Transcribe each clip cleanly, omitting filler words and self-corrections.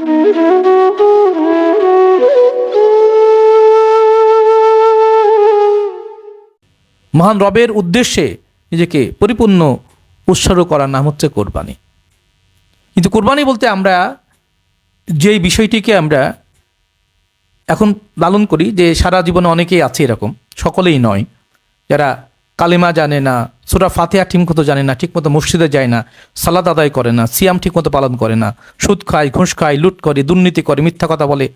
মহান রবের উদ্দেশ্যে নিজেকে পরিপূর্ণ উৎসর্গ করার নাম হচ্ছে কোরবানি। কিন্তু কোরবানি বলতে আমরা যেই বিষয়টিকে আমরা এখন লালন করি, যে সারা জীবনে অনেকেই আছে এরকম, সকলেই নয়, যারা কালিমা জানে না, সূরা ফাতিহা ঠিকমতো জানে না, ঠিকমতো মসজিদে যায় না, সালাত আদায় করে না, সিয়াম ঠিকমতো পালন করে না, সুদ খায়, ঘুষ খায়, লুট করে, দুর্নীতি করে, মিথ্যা কথা বলে,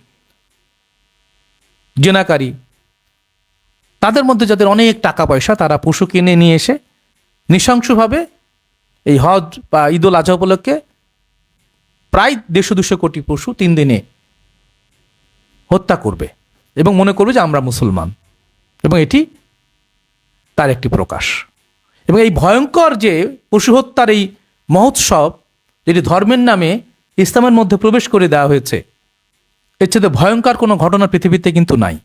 জেনাকারী, তাদের মধ্যে যাদের অনেক টাকা পয়সা, তারা পশু কিনে নিয়ে এসে নৃশংসভাবে এই হজ বা ঈদ উল আজহা উপলক্ষে প্রায় 150-200 কোটি পশু 3 দিনে হত্যা করবে এবং মনে করবে যে আমরা মুসলমান, এবং এটি তার একটি প্রকাশ। এবং এই ভয়ঙ্কর যে পশু হত্যার এই মহোৎসব, যেটি ধর্মের নামে ইসলামের মধ্যে প্রবেশ করে দেওয়া হয়েছে, এর চেয়ে ভয়ঙ্কর কোনো ঘটনা পৃথিবীতে কিন্তু নাই।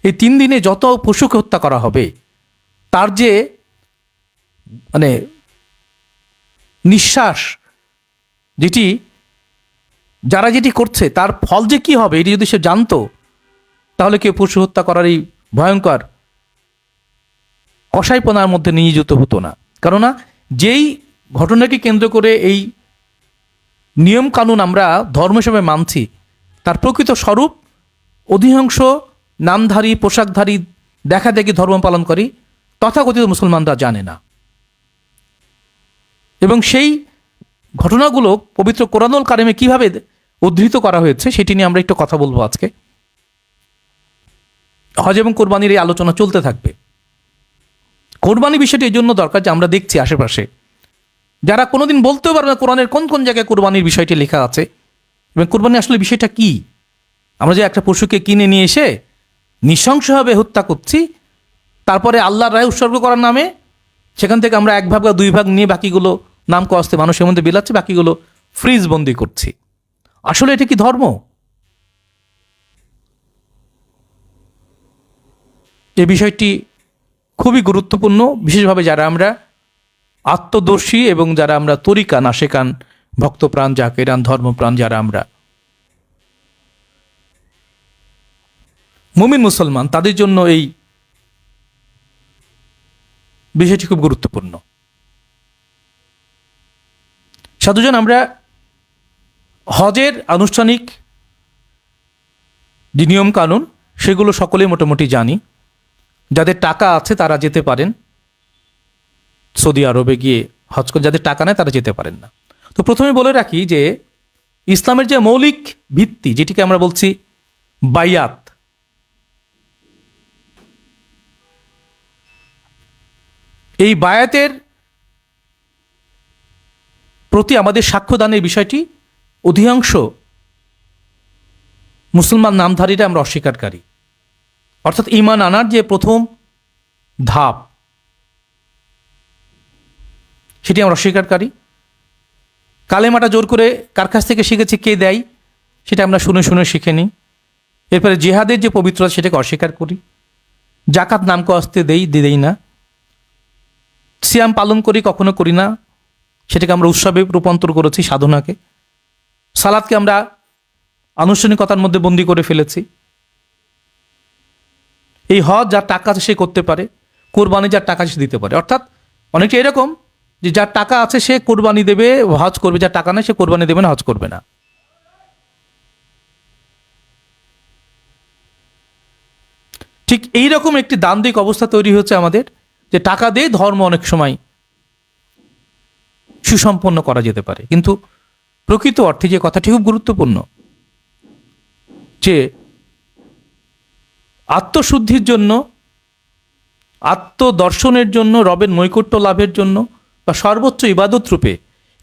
এই 3 দিনে যত পশুকে হত্যা করা হবে, তার যে মানে নিঃশ্বাস, যেটি যারা যেটি করছে তার ফল যে কি হবে, এটি যদি সে জানতো, তাহলে কেউ পশু হত্যা করার এই ভয়ঙ্কর কসাইপনার মধ্যে নিয়োজিত হতো না। কেননা যেই ঘটনাকে কেন্দ্র করে এই নিয়ম কানুন আমরা ধর্ম হিসেবে মানছি, তার প্রকৃত স্বরূপ অধিকাংশ নামধারী, পোশাকধারী, দেখা দেখি ধর্ম পালন করি তথাকথিত মুসলমানরা জানে না। এবং সেই ঘটনাগুলো পবিত্র কোরআনুল কারিমে কিভাবে উদ্ধৃত করা হয়েছে সেটি নিয়ে আমরা একটু কথা বলবো আজকে। হজ এবং কোরবানির এই আলোচনা চলতে থাকবে। কোরবানি বিষয়টি এই জন্য দরকার যে আমরা দেখছি আশেপাশে যারা কোনোদিন বলতেও পারবে না কোরআনের কোন কোন জায়গায় কোরবানির বিষয়টি লেখা আছে এবং কোরবানি আসলে বিষয়টা কি। আমরা যে একটা পশুকে কিনে নিয়ে এসে নৃশংসভাবে হত্যা করছি, তারপরে আল্লাহর রায় উৎসর্গ করার নামে সেখান থেকে আমরা 1 ভাগ বা 2 ভাগ নিয়ে বাকিগুলো নাম কস্তে মানুষের মধ্যে বিলাচ্ছি, বাকিগুলো ফ্রিজ বন্দি করছি। আসলে এটা কি ধর্ম? এই বিষয়টি খুবই গুরুত্বপূর্ণ, বিশেষভাবে যারা আমরা আত্মদর্শী এবং যারা আমরা তরিকা নাশেকান, ভক্তপ্রাণ, জাকেরান, ধর্মপ্রাণ, যারা আমরা মুমিন মুসলমান, তাদের জন্য এই বিষয়টি খুব গুরুত্বপূর্ণ। সাধুজন, আমরা হজের আনুষ্ঠানিক যে নিয়ম কানুন সেগুলো সকলেই মোটামুটি জানি। যাদের টাকা আছে তারা যেতে পারেন সৌদি আরবে গিয়ে হজ করে, যাদের টাকা নেই তারা যেতে পারেন না। তো প্রথমে বলে রাখি যে ইসলামের যে মৌলিক ভিত্তি, যেটিকে আমরা বলছি বাইয়াত, এই বায়াতের প্রতি আমাদের সাক্ষ্যদানের বিষয়টি অধিকাংশ মুসলমান নামধারীরা আমরা অস্বীকারী। অর্থাৎ ঈমান আনার যে প্রথম ধাপ সেটি আমরা অস্বীকারী। কালেমাটা জোর করে কার কাছ থেকে শিখেছি, কে দেয়, সেটা আমরা শুনে শুনে শিখে নিই। এরপরে জিহাদের যে পবিত্রতা সেটাকে অস্বীকার করি। জাকাত নামকে আসতে দেই না। সিয়াম পালন করি, কখনো করি না, সেটাকে আমরা উৎসবে রূপান্তর করেছি, সাধনাকে। সালাদকে আমরা আনুষ্ঠানিকতার মধ্যে বন্দী করে ফেলেছি। এই হজ যার টাকা আছে সে করতে পারে, কোরবানি যার টাকা সে দিতে পারে। অর্থাৎ অনেকটা এরকম যে যার টাকা আছে সে কোরবানি দেবে, হজ করবে, যার টাকা নেই সে কোরবানি দেবে না, হজ করবে না। ঠিক এইরকম একটি দ্বান্দ্বিক অবস্থা তৈরি হচ্ছে আমাদের, যে টাকা দিয়ে ধর্ম অনেক সময় সুসম্পন্ন করা যেতে পারে। কিন্তু প্রকৃত অর্থে যে কথাটি খুব গুরুত্বপূর্ণ, যে আত্মশুদ্ধির জন্য, আত্মদর্শনের জন্য, রবের নৈকট্য লাভের জন্য বা সর্বোচ্চ ইবাদত রূপে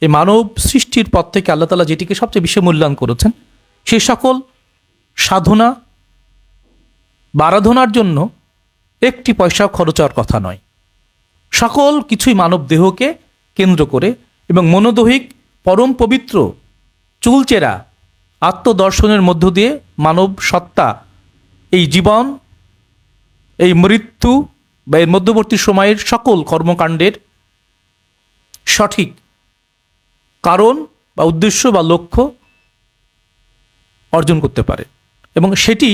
এই মানব সৃষ্টির পথ থেকে আল্লাহ তাআলা যেটিকে সবচেয়ে বেশি মূল্যায়ন করেছেন, সে সকল সাধনা বা আরাধনার জন্য একটি পয়সাও খরচ হওয়ার কথা নয়। সকল কিছুই মানব দেহকে কেন্দ্র করে এবং মনোদৈহিক পরম পবিত্র চুলচেরা আত্মদর্শনের মধ্য দিয়ে মানব সত্তা এই জীবন, এই মৃত্যু বা এর মধ্যবর্তী সময়ের সকল কর্মকাণ্ডের সঠিক কারণ বা উদ্দেশ্য বা লক্ষ্য অর্জন করতে পারে, এবং সেটি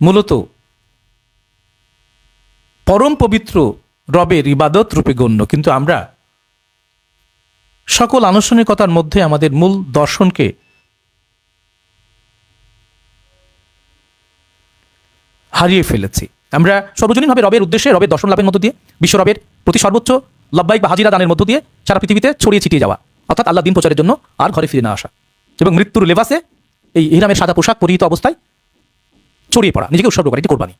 মূলত পরম পবিত্র রবের ইবাদত রূপে গণ্য। কিন্তু আমরা সকল আনুষ্ঠানিকতার মধ্যে আমাদের মূল দর্শনকে হারিয়ে ফেলেছি। আমরা সর্বজনীনভাবে রবের উদ্দেশ্যে, রবের দর্শন লাভের মধ্য দিয়ে, বিশ্ব রবের প্রতি সর্বোচ্চ লব্বাইক বা হাজিরা দানের মধ্য দিয়ে সারা পৃথিবীতে ছড়িয়ে ছিটিয়ে যাওয়া, অর্থাৎ আল্লাহ দিন প্রচারের জন্য আর ঘরে ফিরে না আসা, এবং মৃত্যুর লেবাসে এই ইহরামের সাদা পোশাক পরিহিত অবস্থায় ছড়িয়ে পড়া, নিজেকে উৎসর্গ করা, এটি কোরবানি।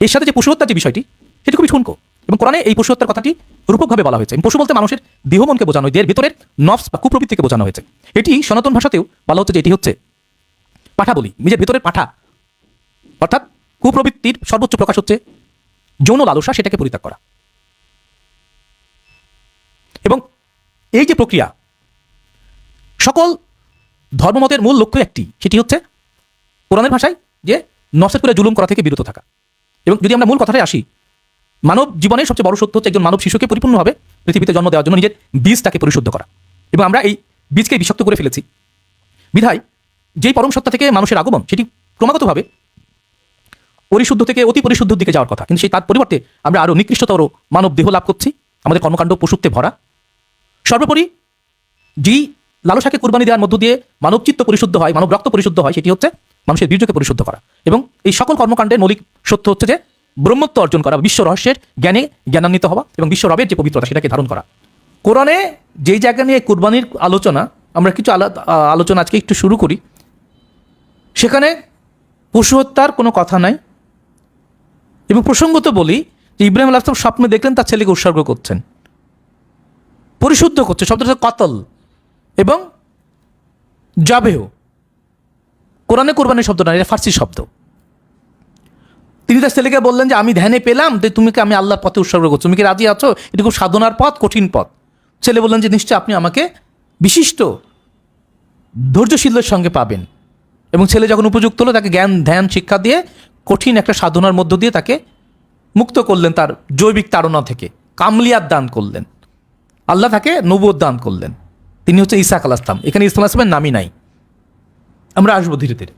এর সাথে যে পশু হত্যার যে বিষয়টি, সেটি খুবই ঠুনকো, এবং কোরআনে এই পশু হত্যার কথাটি রূপকভাবে বলা হয়েছে। পশু বলতে মানুষের দেহ মনকে বোঝানো, দেহের ভিতরের নফস বা কুপ্রবৃত্তিকে বোঝানো হয়েছে। এটি সনাতন ভাষাতেও বলা হচ্ছে যে এটি হচ্ছে পাঠা বলি, নিজের ভিতরের পাঠা, অর্থাৎ কুপ্রবৃত্তির সর্বোচ্চ প্রকাশ হচ্ছে যৌন লালসা, সেটাকে পরিত্যাগ করা। এবং এই যে প্রক্রিয়া, সকল ধর্মমতের মূল লক্ষ্য একটি, সেটি হচ্ছে কোরআনের ভাষায় যে নফসের করে জুলুম করা থেকে বিরত থাকা। এবং যদি আমরা মূল কথাটায় আসি, মানব জীবনের সবচেয়ে বড় সত্য হচ্ছে একজন মানব শিশুকে পরিপূর্ণভাবে পৃথিবীতে জন্ম দেওয়ার জন্য নিজের বীজটাকে পরিশুদ্ধ করা, এবং আমরা এই বীজকে বিষাক্ত করে ফেলেছি। বিধায় যেই পরম সত্তা থেকে মানুষের আগমন, সেটি ক্রমাগতভাবে পরিশুদ্ধ থেকে অতি পরিশুদ্ধর দিকে যাওয়ার কথা, কিন্তু সেই তার পরিবর্তে আমরা আরো নিকৃষ্টতর মানব দেহ লাভ করছি, আমাদের কর্মকাণ্ড পশুত্বে ভরা। সর্বোপরি যেই লালসাকে কুরবানি দেওয়ার মধ্য দিয়ে মানব চিত্ত পরিশুদ্ধ হয়, মানব রক্ত পরিশুদ্ধ হয়, সেটি হচ্ছে মানুষের বীর্যকে পরিশুদ্ধ করা। এবং এই সকল কর্মকাণ্ডের মৌলিক সত্য হচ্ছে যে ব্রহ্মত্ব অর্জন করা, বিশ্ব রহস্যের জ্ঞানে জ্ঞানান্বিত হওয়া, এবং বিশ্ব রবের যে পবিত্রতা সেটাকে ধারণ করা। কোরআনে যেই জায়গা নিয়ে কুরবানির আলোচনা, আমরা কিছু আলোচনা আজকে একটু শুরু করি। সেখানে পশু হত্যার কোনো কথা নাই, এবং প্রসঙ্গত বলি যে ইব্রাহিম আলাইহিস সালাম স্বপ্নে দেখলেন তার ছেলেকে উৎসর্গ করছেন, পরিশুদ্ধ করছে। শব্দটা কতল এবং জাবেহ, কোরআনে কোরবানির শব্দ না, এটা ফার্সি শব্দ। তিনি তার ছেলেকে বললেন যে আমি ধ্যানে পেলাম যে তুমি আমি আল্লাহর পথে উৎসর্গ করছো, তুমি কি রাজি আছো? এটা খুব সাধনার পথ, কঠিন পথ। ছেলে বললেন যে নিশ্চয় আপনি আমাকে বিশিষ্ট ধৈর্যশীলের সঙ্গে পাবেন। এবং ছেলে যখন উপযুক্ত হলো, তাকে জ্ঞান ধ্যান শিক্ষা দিয়ে কঠিন একটা সাধনার মধ্য দিয়ে তাকে মুক্ত করলেন তার জৈবিক তাড়না থেকে, কামলিয়াত দান করলেন। আল্লাহ তাকে নবুয়ত দান করলেন। তিনি হচ্ছে ইসাক আলাইহিস সালাম। এখানে ইসা আলাইহিস সালামের নামই নাই, আমরা আসবো ধীরে ধীরে।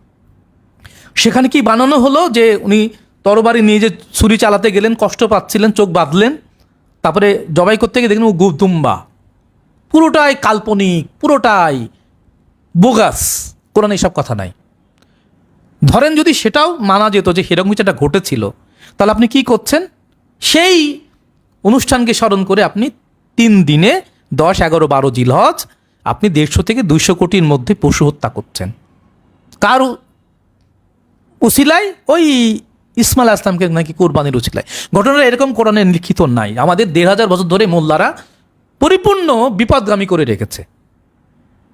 সেখানে কি বানানো হলো যে উনি তরবারি নিয়ে যে ছুরি চালাতে গেলেন, কষ্ট পাচ্ছিলেন, চোখ বাঁধলেন, তারপরে জবাই করতে গিয়ে দেখলেন ও দুম্বা। পুরোটাই কাল্পনিক, পুরোটাই বোগাস, কোরআনে এসব কথা নাই। ধরেন যদি সেটাও মানা যেত যে সেরকম কিছুটা ঘটেছিল, তাহলে আপনি কি করছেন? সেই অনুষ্ঠানকে স্মরণ করে আপনি 3 দিনে 10, 11, 12 জিলহজ আপনি 150 থেকে 200 কোটির মধ্যে পশু হত্যা করছেন। কার উসিলায়? ওই ইসমাইল আলাইহিস সালামকে নাকি কোরবানির উসিলায়। ঘটনাটা এরকম কোরআনে লিখিত নাই। আমাদের 1500 বছর ধরে মোল্লারা পরিপূর্ণ বিপদগামী করে রেখেছে।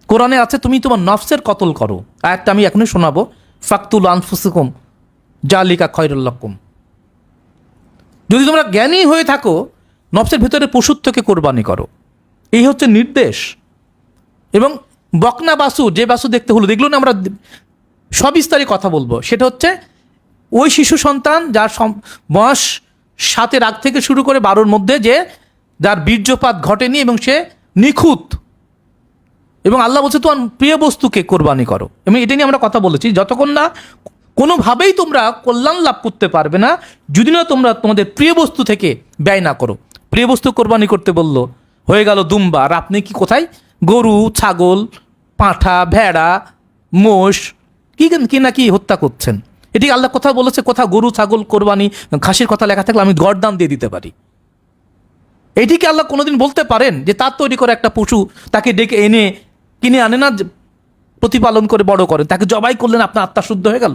কোরআনে আছে তুমি তোমার নফসের কতল করো। আয়াতটা আমি এখনই শোনাবো, ফাকতুল আনফুসাকুম যালিকা খায়রুল লাকুম। যদি তোমরা জ্ঞানী হয়ে থাকো, নফসের ভেতরে পশুত্বকে কোরবানি করো, এই হচ্ছে নির্দেশ। এবং বকনা বাসু, যে বাসু দেখতে হলো, দেখলো না, আমরা সবিস্তারে কথা বলবো। সেটা হচ্ছে ওই শিশু সন্তান যার বয়স 7-এর আগ থেকে শুরু করে 12-র মধ্যে, যে যার বীর্যপাত ঘটেনি এবং সে নিখুঁত, এবং আল্লাহ বলছে তোমার প্রিয় বস্তুকে কোরবানি করো। এবং এটা নিয়ে আমরা কথা বলেছি, যতক্ষণ না কোনোভাবেই তোমরা কল্যাণ লাভ করতে পারবে না যদি না তোমরা তোমাদের প্রিয় বস্তু থেকে ব্যয় না করো। প্রিয় বস্তু কোরবানি করতে বললো, হয়ে গেল দুম্বা। আর আপনি কি কোথায় গরু, ছাগল, পাঁঠা, ভেড়া, মোষ কি নাকি হত্যা করছেন? এটি আল্লাহ কোথাও বলেছে? কোথাও গরু, ছাগল, কোরবানি, খাসির কথা লেখা থাকলে আমি গরদান দিয়ে দিতে পারি? এটিকে আল্লাহ কোনোদিন বলতে পারেন যে তার তৈরি করে একটা পশু তাকে ডেকে এনে কিনে আনে না, প্রতিপালন করে বড় করেন, তাকে জবাই করলেন, আপনার আত্মা শুদ্ধ হয়ে গেল?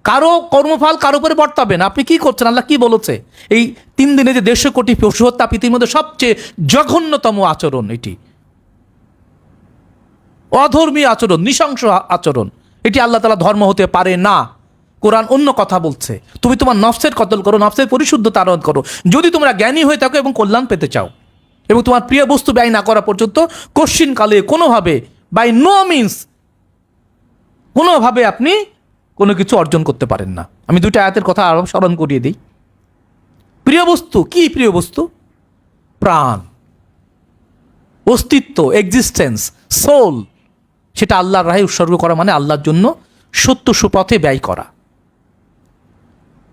কারো কর্মফল কারো উপরে বর্তাবে না। আপনি কি করছেন? আল্লাহ কি বলেছে? এই 3 দিনে যে 150 কোটি পশু হত্যা পৃথিবীর মধ্যে সবচেয়ে জঘন্যতম আচরণ, এটি অধর্মী আচরণ, নৃশংস আচরণ। এটি আল্লাহ তাআলা ধর্ম হতে পারে না। কোরআন অন্য কথা বলছে, তুমি তোমার নফসের কতল করো, নফসের পরিশুদ্ধতা আরোধ করো যদি তোমরা জ্ঞানী হয়ে থাকো এবং কল্যাণ পেতে চাও। এবং তোমার প্রিয় বস্তু ব্যয় না করা পর্যন্ত কশ্চিনকালে কোনোভাবে, বাই নো মিনস, কোনোভাবে আপনি কোনো কিছু অর্জন করতে পারেন না। আমি 2টা আয়াতের কথা আরো স্মরণ করিয়ে দিই। প্রিয় বস্তু কি? প্রিয় বস্তু প্রাণ, অস্তিত্ব, এক্সিস্টেন্স, সোল। সেটা আল্লাহর রাহে উৎসর্গ করা মানে আল্লাহর জন্য সত্য সুপথে ব্যয় করা।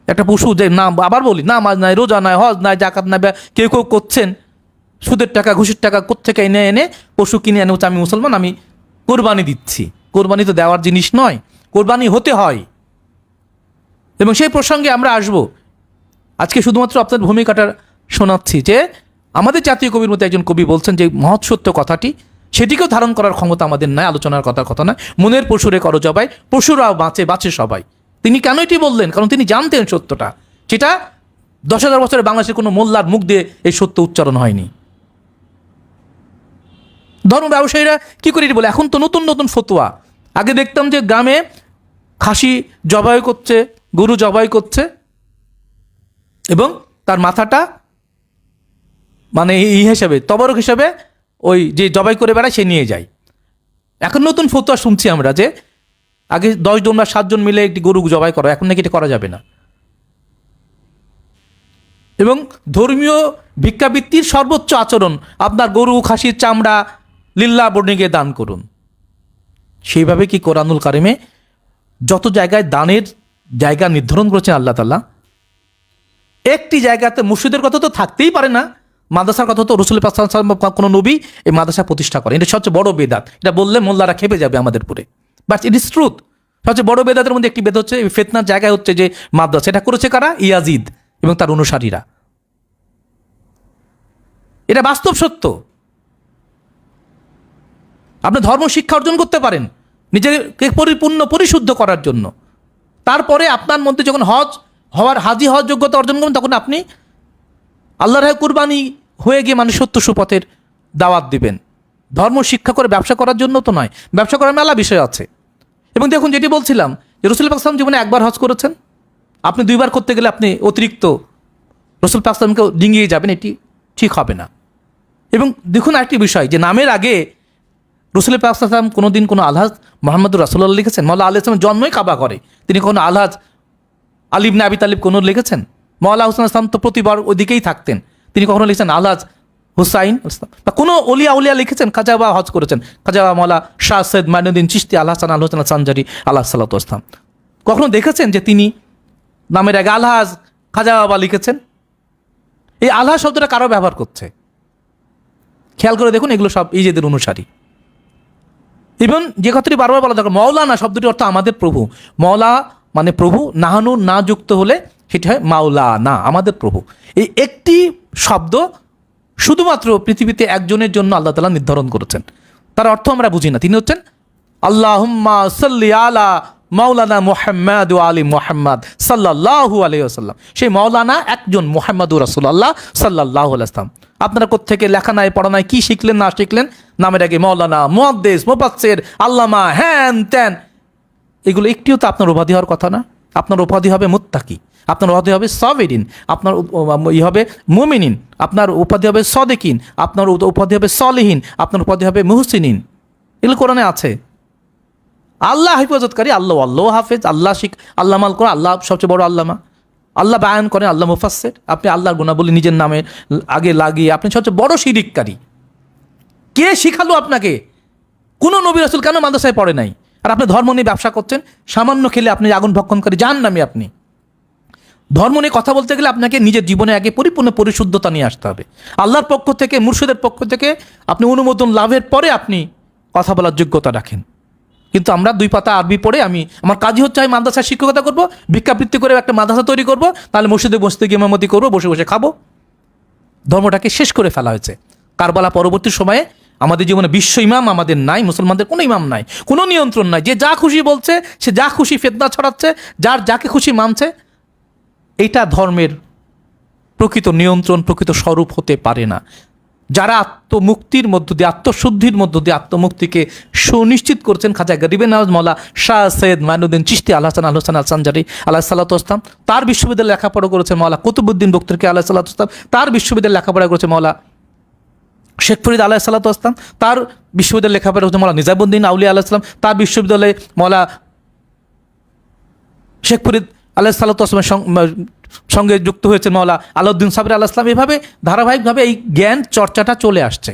একটা পশু যে না, আবার বলি, নামাজ নাই, রোজা নাই, হজ নাই, জাকাত নাই, কেউ কেউ করছেন সুদের টাকা ঘুষের টাকা কোত্থেকে এনে এনে পশু কিনে এনে হচ্ছে আমি মুসলমান, আমি কোরবানি দিচ্ছি। কোরবানি তো দেওয়ার জিনিস নয়, কোরবানি হতে হয়। এবং সেই প্রসঙ্গে আমরা আসব। আজকে শুধুমাত্র আপনার ভূমিকাটা শোনাচ্ছি যে আমাদের জাতীয় কবির মধ্যে একজন কবি বলছেন যে মহৎ সত্য কথাটি, সেটিকেও ধারণ করার ক্ষমতা আমাদের নয়, আলোচনার কথা নয়। মনের পশুরে করো জবাই, পশুরাও বাঁচে সবাই। তিনি কেন এটি বললেন? কারণ তিনি জানতেন সত্যটা, সেটা 10,000 বছরে বাংলাদেশের কোনো মোল্লার মুখ দিয়ে এই সত্য উচ্চারণ হয়নি। ধর্ম ব্যবসায়ীরা কি করে বলে, এখন তো নতুন নতুন ফতোয়া। আগে দেখতাম যে গ্রামে খাসি জবাই করছে, গরু জবাই করছে এবং তার মাথাটা মানে হিসেবে তবরক হিসেবে ওই যে জবাই করে বেড়ায় সে নিয়ে যায়। এখন নতুন ফতোয়া শুনছি আমরা যে আগে 10 জন বা 7 জন মিলে একটি গরু জবাই করা, এখন নাকি এটা করা যাবে না। এবং ধর্মীয় ভিক্ষাবৃত্তির সর্বোচ্চ আচরণ আপনার গরু খাসির চামড়া লিল্লাহ বর্ণিকে দান করুন। সেইভাবে কি কোরআনুল কারিমে যত জায়গায় দানের জায়গা নির্ধারণ করেছেন আল্লাহ তাআলা, একটি জায়গাতে মসজিদের কথা তো থাকতেই পারে না, মাদ্রাসার কথা তো রাসূল পাক সাল্লাল্লাহু আলাইহি ওয়াসাল্লাম কোনো নবী এই মাদ্রাসা প্রতিষ্ঠা করেন। এটা সবচেয়ে বড় বেদাত। এটা বললে মোল্লারা খেপে যাবে আমাদের পুরে, বাট ইট ইজ ট্রুথ। সবচেয়ে বড় বেদাতের মধ্যে একটি বেদ হচ্ছে এই ফিতনার জায়গায় হচ্ছে যে মাদ্রাসা। এটা করেছে কারা? ইয়াজিদ এবং তার অনুসারীরা। এটা বাস্তব সত্য। আপনি ধর্ম শিক্ষা অর্জন করতে পারেন নিজেকে পরিপূর্ণ পরিশুদ্ধ করার জন্য। তারপরে আপনার মধ্যে যখন হাজি হজ যোগ্যতা অর্জন করবেন, তখন আপনি আল্লাহর রাহে কুরবানি হয়ে গিয়ে মানুষ সত্য সুপথের দাওয়াত দিবেন। ধর্ম শিক্ষা করে ব্যবসা করার জন্য তো নয়, ব্যবসা করার মেলা বিষয় আছে। এবং দেখুন, যেটি বলছিলাম যে রাসূল পাক সাল্লাল্লাহু আলাইহি ওয়াসাল্লাম জীবনে একবার হজ করেছেন, আপনি 2বার করতে গেলে আপনি অতিরিক্ত রাসূল পাক সাল্লাল্লাহু আলাইহি ওয়াসাল্লামকে ডিঙিয়ে যাবেন, এটি ঠিক হবে না। এবং দেখুন আরেকটি বিষয়, যে নামের আগে রাসূল পাক সাল্লাল্লাহু আলাইহি ওয়াসাল্লাম কোনোদিন কোনো আলহাজ মুহাম্মদুর রাসূলুল্লাহ লিখেছেন? মওলা আলী ইসলামের জন্মই কাবা করে, তিনি কোনো আলহাজ আলী ইবনে আবি তালিব কোনো লিখেছেন? মওলা হুসাইন ইসলাম তো প্রতিবার ওইদিকেই থাকতেন, তিনি কখনো লিখেছেন আলহাজ হুসাইন ইসলাম? বা কোনো উলিয়া লিখেছেন? খাজা বা হজ করেছেন খাজা বা মওলা শাহ সৈয়দ মাইনুদ্দিন চিশতি আল হাসান আল হোসেন সানজারি আলাইহিস সালাতু ওয়াস সালাম কখনো দেখেছেন যে তিনি নামের আগে আলহাজ খাজা বাবা লিখেছেন? এই আলহাজ শব্দটা কারো ব্যবহার করছে, খেয়াল করে দেখুন। এগুলো সব ইজেদের অনুসারী। ইভেন যে কথাটি বারবার বলা দরকার, মওলানা শব্দটির অর্থ আমাদের প্রভু। মওলা মানে প্রভু, নাহানু না যুক্ত হলে সেটি হয় মাওলানা, আমাদের প্রভু। এই একটি শব্দ শুধুমাত্র পৃথিবীতে একজনের জন্য আল্লাহ তাআলা নির্ধারণ করেছেন, তার অর্থ আমরা বুঝি না। তিনি হচ্ছেন আল্লাহুম্মা সাল্লি আলা মাওলানা মুহাম্মদ ওয়া আলি মুহাম্মদ সাল্লাল্লাহু আলাইহি ওয়াসাল্লাম। সেই মাওলানা একজন, মুহাম্মদুর রাসূলুল্লাহ সাল্লাল্লাহু আলাইহি ওয়াসাল্লাম। আপনারা কোত্থেকে লেখা নাই পড়া নাই, কি শিখলেন না শিখলেন, নামের আগে মাওলানা, মুহাদ্দিস, মুফাসসির, আল্লামা, হ্যান ত্যান, এগুলো একটিও তো আপনার উপাধি হওয়ার কথা না। আপনার উপাধি হবে মুত্তাকি, আপনার উপাধি হবে সাবিরিন, আপনার হবে মুমিনিন, আপনার উপাধি হবে সাদিকিন, আপনার উপাধি হবে সলিহিন, আপনার উপাধি হবে মুহসিনিন। এগুলো কোরআনে আছে। আল্লাহ হেফাজতকারী, আল্লাহ হাফেজ, আল্লাহ মাল করে, আল্লাহ সবচেয়ে বড় আল্লামা, আল্লাহ বায়ান করেন, আল্লাহ মুফাসসির। আপনি আল্লাহর গুণাবলী নিজের নামের আগে লাগিয়ে আপনি সবচেয়ে বড় শিরিককারী। কে শিখালো আপনাকে? কোনো নবী রাসূল কেন মাদ্রাসায় পড়ে নাই? আর আপনি ধর্ম নিয়ে ব্যবসা করছেন, সামান্য খেলে আপনি আগুন ভক্ষণকারী জাহান্নামী। আপনি ধর্ম নিয়ে কথা বলতে গেলে আপনাকে নিজের জীবনে আগে পরিপূর্ণ পরিশুদ্ধতা নিয়ে আসতে হবে। আল্লাহর পক্ষ থেকে, মুর্শিদের পক্ষ থেকে আপনি অনুমোদন লাভের পরে আপনি কথা বলার যোগ্যতা রাখেন। কিন্তু আমরা 2 পাতা আরবি পড়ে আমার কাজই হচ্ছে আমি মাদ্রাসায় শিক্ষকতা করবো, ভিক্ষাবৃত্তি করে একটা মাদ্রাসা তৈরি করব, তাহলে মসজিদে বসতে গিয়ে ইমামতি করবো, বসে বসে খাবো। ধর্মটাকে শেষ করে ফেলা হয়েছে। কারবালা পরবর্তী সময়ে আমাদের জীবনে বিশ্ব ইমাম আমাদের নাই, মুসলমানদের কোনো ইমাম নাই, কোনো নিয়ন্ত্রণ নাই। যে যা খুশি বলছে, সে যা খুশি ফিতনা ছড়াচ্ছে, যাকে খুশি মানছে। এটা ধর্মের প্রকৃত নিয়ন্ত্রণ, প্রকৃত স্বরূপ হতে পারে না। যারা আত্মমুক্তির মধ্য দিয়ে, আত্মশুদ্ধির মধ্য দিয়ে আত্মমুক্তিকে সুনিশ্চিত করছেন, খাজা গরিবে নওয়াজ মওলা শাহ সৈয়দ মাইনুদ্দিন চিশতি আল হাসান আল হোসেন আল সানজারি আলাইহিস সালাতু ওয়াস সালাম, তার বিশ্ববিদ্যালয়ে লেখাপড়া করেছে মওলা কুতুবউদ্দিন বখতিয়ার আলাইহিস সালাতু ওয়াস সালাম, তার বিশ্ববিদ্যালয়ে লেখাপড়া করেছে মওলা শেখ ফরিদ আলাইহিস সালাতু ওয়াস সালাম, তার বিশ্ববিদ্যালয়ে লেখাপড়া করেছে মওলা নিজামুদ্দিন আউলিয়া আলাইহিস সালাম, তার বিশ্ববিদ্যালয়ে মওলা শেখ ফরিদ আলাইহিস সালাতু ওয়াস সালামের সঙ্গে যুক্ত হয়েছে মওলা আলাউদ্দিন সাবরি আলাইহিস সালাম। এভাবে ধারাবাহিকভাবে এই জ্ঞান চর্চাটা চলে আসছে।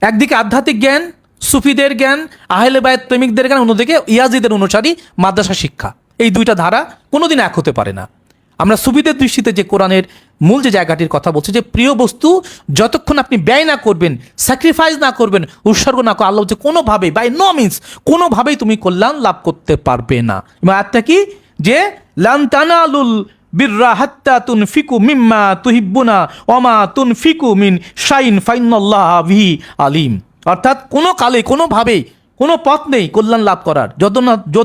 একদিকে আধ্যাত্মিক জ্ঞান, সুফিদের জ্ঞান, আহলে বায়াত প্রেমিকদের জ্ঞান, অন্যদিকে ইয়াজিদের অনুসারী মাদ্রাসা শিক্ষা। এই দুইটা ধারা কোনোদিন এক হতে পারে না। আমরা সুফিদের দৃষ্টিতে যে কোরআনের মূল যে জায়গাটির কথা বলছি, যে প্রিয় বস্তু যতক্ষণ আপনি ব্যয় না করবেন, স্যাক্রিফাইস না করবেন, উৎসর্গ না করে, আল্লাহ হচ্ছে কোনোভাবেই, বাই নো মিনস, কোনোভাবেই তুমি কল্যাণ লাভ করতে পারবে না। এবং আয়াতটা কি, যে লান তানালুল বিররা হাত্তা তুনফিকু মিম্মা তুহিব্বুনা ওমা তুনফিকু মিন শাইন ফাইনাল্লাহা বিহি আলিম। অর্থাৎ কোনো কালে, কোনোভাবেই, কোনো পথ নেই কল্যাণ লাভ করার